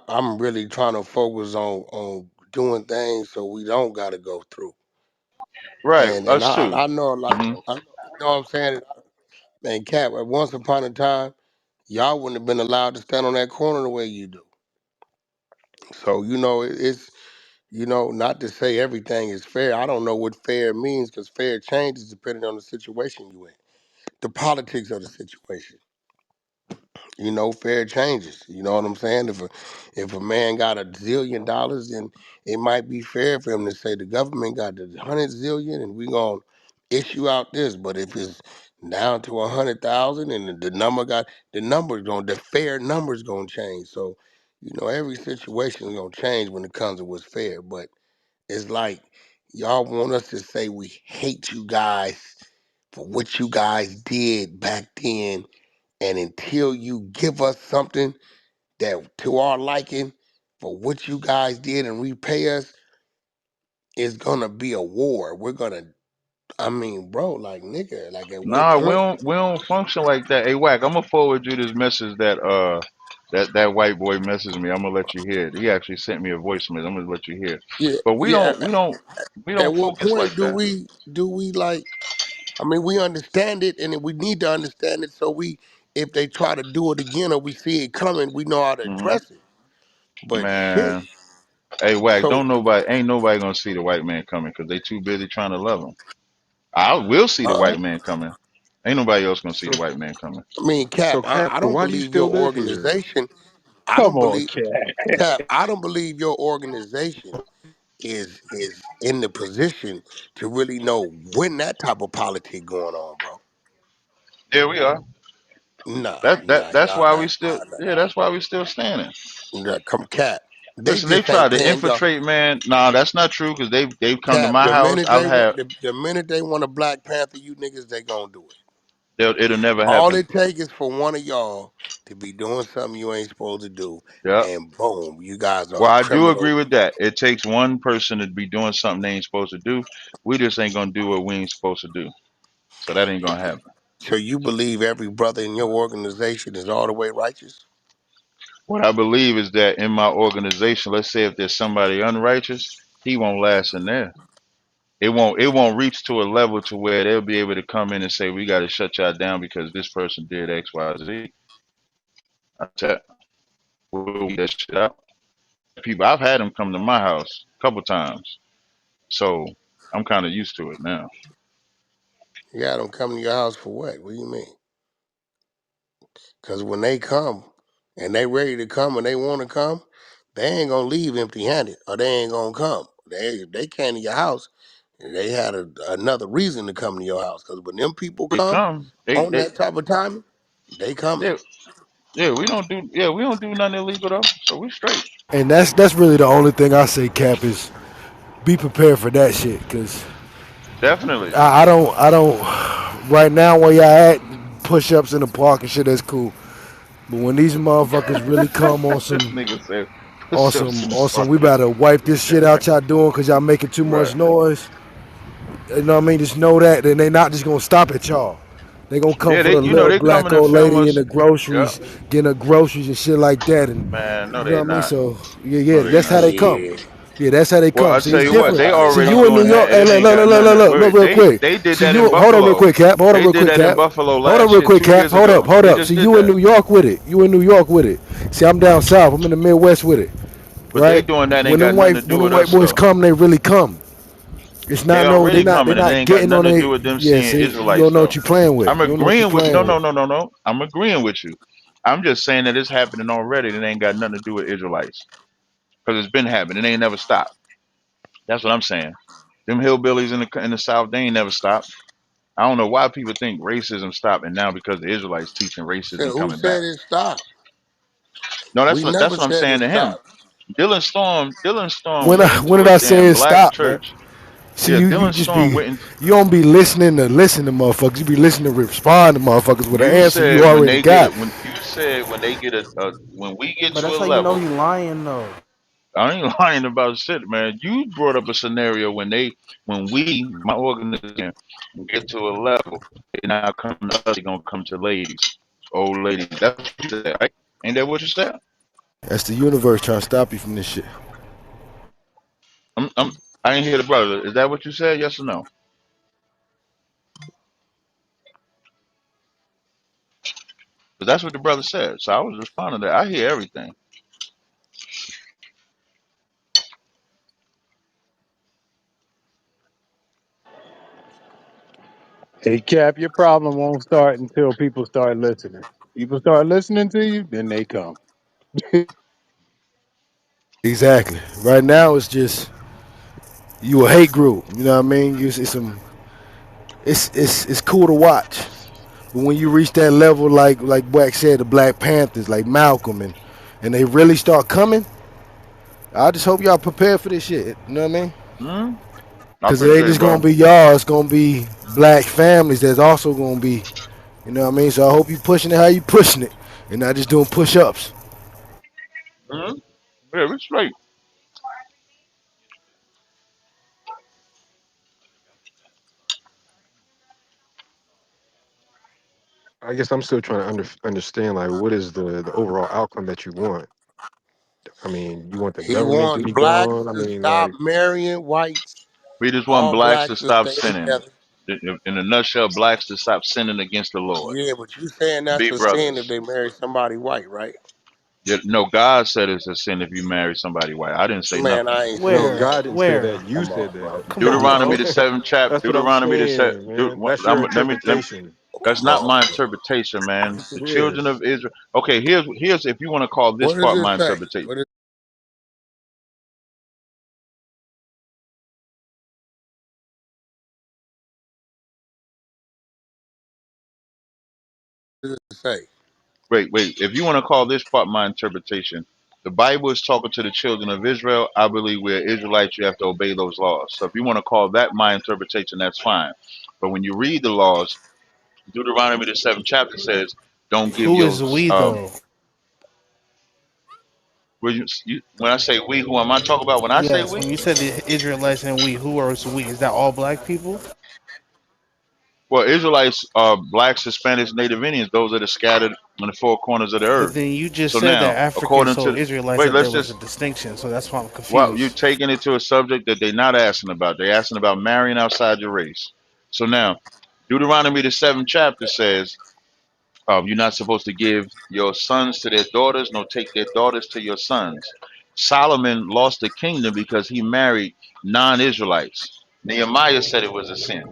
I'm really trying to focus on doing things so we don't got to go through. Right, And us too. I know like Hmm. you know what I'm saying. Man, Cap, once upon a time, y'all wouldn't have been allowed to stand on that corner the way you do. So you know it's not to say everything is fair. I don't know what fair means because fair changes depending on the situation you in, the politics of the situation. Fair changes. You know what I'm saying? If a man got $1 zillion, then it might be fair for him to say the government got the 100 zillion, and we gonna issue out this. But if it's down to 100,000, and the fair numbers gonna change. So, every situation is gonna change when it comes to what's fair. But it's like y'all want us to say we hate you guys for what you guys did back then, and until you give us something that to our liking for what you guys did and repay us, it's gonna be a war. We're gonna, I mean, bro, like nigga, like at what Nah, we point? don't we don't function like that. Hey, Wack, I'm gonna forward you this message that that white boy messaged me. I'm gonna let you hear it. He actually sent me a voicemail. I'm gonna let you hear it. Yeah, But we yeah. don't we don't we At don't what focus like point do that. we like? I mean, we understand it, and we need to understand it so if they try to do it again or we see it coming, we know how to Hmm. address it. But shit, Man, hey, Wack, so don't nobody ain't nobody gonna see the white man coming because they too busy trying to love him. I will see the uh, white man coming. Ain't nobody else gonna see the So, white man coming. I mean, Cap, so Cap, I so don't why do you believe still your live here? organization. I Come don't on, believe Cap. Cap. I don't believe your organization is in the position to really know when that type of politic going on, bro. There we are. That's Y'all why we not. still that's why we still standing. Come Cap. They Listen, they just ain't tried to paying y'all. infiltrate, man. Nah, that's not true because they've come to Cap. my The house. minute they I've want had the minute they want a Black Panther, you niggas they gonna do it. it'll never All happen. it takes is for one of y'all to be doing something you ain't supposed to do, Yep. and boom, you guys are Well, a I do criminal. agree with that. It takes one person to be doing something they ain't supposed to do. We just ain't gonna do what we ain't supposed to do. So that ain't gonna happen. So you believe every brother in your organization is all the way righteous? What I believe is that in my organization, let's say if there's somebody unrighteous, he won't last in there. It won't reach to a level to where they'll be able to come in and say we got to shut y'all down because this person did X, Y, Z. I tell we'll weed that shit out. People, I've had them come to my house a couple times, so I'm kind of used to it now. You got them come to your house for what? What do you mean? Because when they come and they ready to come and they want to come, they ain't gonna leave empty handed or they ain't gonna come. They came to your house and they had another reason to come to your house. Because when them people They come come, on that type of timing, they coming. yeah, we don't do nothing illegal though, so we straight. And that's really the only thing I say, Cap, is be prepared for that shit. Cause Definitely. I don't. Right now, where y'all at, push ups in the park and shit, that's cool. But when these motherfuckers really come on This some, nigga said on push ups some, in the on some, we parking. better wipe this shit out y'all doing because y'all making too Right. much noise. You know what I mean? Just know that, then they not just gonna stop at y'all. They gonna come Yeah, for the little they black coming and old film lady in us. the Yep. groceries, getting her groceries and shit like that, and Man, no, you know they what I mean. not. So yeah, No, they that's how not. they come. Yeah. Yeah, that's how they Well, come. I See, tell it's you what, different. they I See, already you in New doing York. that, Hey, and it look, ain't look, got look, look, nothing. look, look, look, Wait, real quick. they did See, that you in hold on real Buffalo. quick, Cap. Hold on They real did quick, that in Cap. Buffalo Hold on last real year, quick, 2 Cap. years Hold up, ago. hold They up. just See, did you in that. New York with it. You in New York with it. See, I'm down south. I'm in the Midwest with it, But they right? doing that ain't got nothing to do When them with white us boys though. come, they really come. It's They not no, already they coming, and it not ain't got getting on nothing to do they. with them Yeah, seeing see, you Israelites don't know what though. you playing with. I'm You don't know what you agreeing with playing with. no. I'm agreeing with you. I'm just saying that it's happening already. And it ain't got nothing to do with Israelites because it's been happening. It ain't never stopped. That's what I'm saying. Them hillbillies in the South, they ain't never stopped. I don't know why people think racism stopped, and now because the Israelites teaching said, racism who coming back. said it stopped? No, We that's never what I'm said saying it to him. stopped. Dylan Storm When went when into did a I say damn it black stopped, man? church. See, Yeah, you Dylan just Storm be went in. you don't be listening to listen to motherfuckers. You be listening to respond to motherfuckers with an You answer you said already got. when you said when they get when we get But to that's a how you know level. he lying though. I ain't lying about shit, man. You brought up a scenario when we, my organization, get to a level, they not come to us, they gonna come to ladies, old ladies. That's what you said, right? Ain't that what you said? That's the universe trying to stop you from this shit. I didn't hear the brother. Is that what you said? Yes or no? But that's what the brother said. So I was responding to that. I hear everything. Hey, Cap, your problem won't start until people start listening. People start listening to you, then they come. Exactly. Right now, it's just you a hate group. You know what I mean? It's some. It's cool to watch, but when you reach that level, like Wack said, the Black Panthers, like Malcolm, and they really start coming, I just hope y'all prepare for this shit. You know what I mean? Hmm. I Because it ain't appreciate it, just gonna brother. be y'all. It's gonna be black families. That's also gonna be. You know what I mean? So I hope you pushing it how you pushing it, and not just doing push-ups. Hmm. Yeah, we're straight. I guess I'm still trying to understand like what is the overall outcome that you want. I mean, you want the He government to wants be blacks gone. I to mean, stop like, marrying whites, We just want all blacks blacks to to stop stay sinning. together. In a nutshell, blacks to stop sinning against the Lord. Yeah, but you saying that's Big a sin if brothers. they marry somebody white, right? No, God said it's a sin if you marry somebody white. I didn't say Man, nothing. I ain't no, saying Where? that. God didn't say that. Where? You Come said on, bro. that. Come on, You Deuteronomy know, the bro. seventh chapter. that's what I'm Deuteronomy the seven. saying, man. That's your Let me. interpretation. Come That's not on, my bro. interpretation, man. Yes, The it children is. of Israel. Okay, here's if you want to call this What does part it my say? interpretation. What does it say? Wait. If you want to call this part my interpretation, the Bible is talking to the children of Israel. I believe we're Israelites. You have to obey those laws. So if you want to call that my interpretation, that's fine. But when you read the laws, Deuteronomy the seventh chapter says, "Don't give Who your is we though? when I say we, who am I talking about? When I say Yes, we, when you said the Israelites and we, who are we? Is that all black people? well, Israelites are blacks, Hispanics, Native Indians. Those that are scattered in the four corners of the But earth. then you just So said now, that Africans according told to Israelites wait, that let's there was a just distinction, so that's why I'm well, you're confused. taking it to a subject that they're not asking about. They're asking about marrying outside your race. So now, Deuteronomy the seventh chapter says, you're not supposed to give your sons to their daughters, nor take their daughters to your sons. Solomon lost the kingdom because he married non-Israelites. Nehemiah said it was a sin.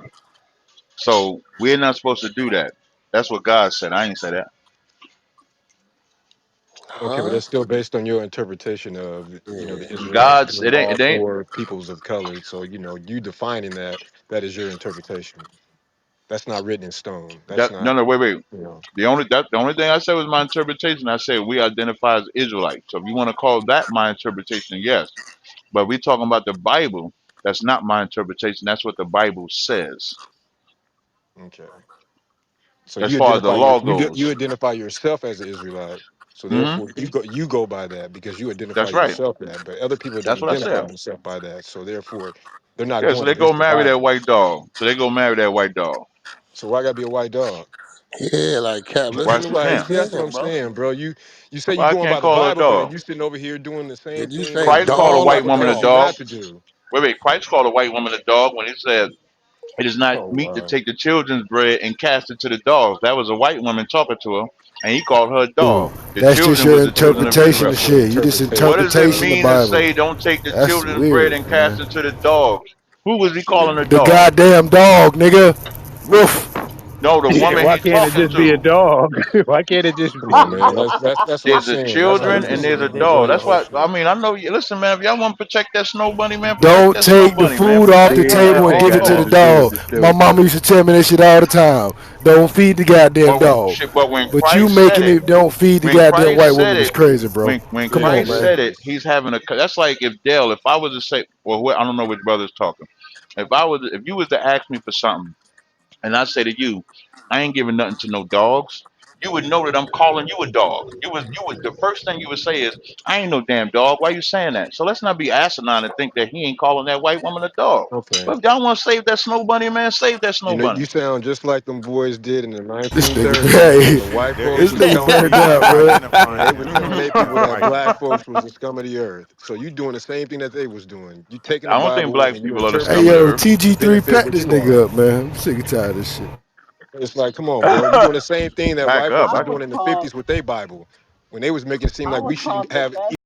So we're not supposed to do that. That's what God said. I ain't say that. Okay, but Huh? that's still based on your interpretation of, Yeah. the Israelites God's being it ain't all it ain't four peoples of color. So, you defining that, that is your interpretation. That's not written in stone. That's that no not, no wait. you know. The only thing I said was my interpretation. I said we identify as Israelites. So if you want to call that my interpretation, yes. But we talking about the Bible. That's not my interpretation. That's what the Bible says. Okay. So As you far as the identify law you goes. identify yourself as an Israelite. So Hmm. therefore you go by that because you identify That's right. yourself that. But other people don't That's what I identify said. themselves by that. So therefore they're not Yeah, so going they go against the marry that Bible. white dog. So they go marry that white dog. So why gotta be a white dog? Yeah, like Cap, Why? listen to That's what like, he's Yeah. see, that's what saying, I'm bro. saying, bro. You say you Well, I going by can't the call her a Bible, but then dog. you sitting over here doing the same Did you thing say that Christ the called a dog Bible white or woman a tells you dog? dog. not to do. Wait. Christ called a white woman a dog when he said it is not Oh meet to wow. take the children's bread and cast it to the dogs. That was a white woman talking to her, and he called her a Cool. dog. The That's just children your was the children of interpretation Israel. of That's your shit. You just What interpretation, does it interpretation bro. the mean to Bible. say don't take the That's children's bread weird, and cast man. it to the dogs? Who was he calling a The dog? goddamn dog, nigga. Woof. No, the Yeah, woman why he can't it talking just be a to. dog? Why can't it just Come on, be, man. bro? That's what I'm There's the saying. That's Bro, why children you this and is there's just a you're dog. doing the That's whole ridiculous. why I shit. mean I know you listen, man, if y'all want to protect that snow bunny, man, protect Don't that snow take the bunny, man. food off the You See, want that table and all give it to the dog. understood, dog. My understood. mama used to tell me that shit all the time. Don't feed the goddamn dog. But when But you Christ said making it, it don't feed the when goddamn white Christ said woman is it, crazy, bro. when Come on, Christ Yeah. man. said it, he's having a. That's like if Dale, if I was to say, well, I don't know which brother's talking. If you was to ask me for something, and I say to you, I ain't giving nothing to no dogs. you would know that I'm calling you a dog. You would the first thing you would say is, I ain't no damn dog. Why you saying that? So let's not be asinine and think that he ain't calling that white woman a dog. Okay. But if y'all want to save that snow bunny, man, save that You snow know, bunny. you sound just like them boys did in the This nigga, 1930s when hey, the white There folks this was is nigga telling there burned is people out, no bro. when they identifying was them telling their as people that white. black folks was the scum of the earth. So you doing the same thing that they was doing. You taking the I don't think Bible black and you people are the Hey, scum interpreting of the it yo, earth. to TG3, benefit pack what this you are. nigga up, man. I'm sick and tired of this shit. It's like, come on, bro. You're doing the same thing that Pack white up. folks I was I, was doing in the called 50s with their Bible when they was making it seem I like was we should called have pathetic.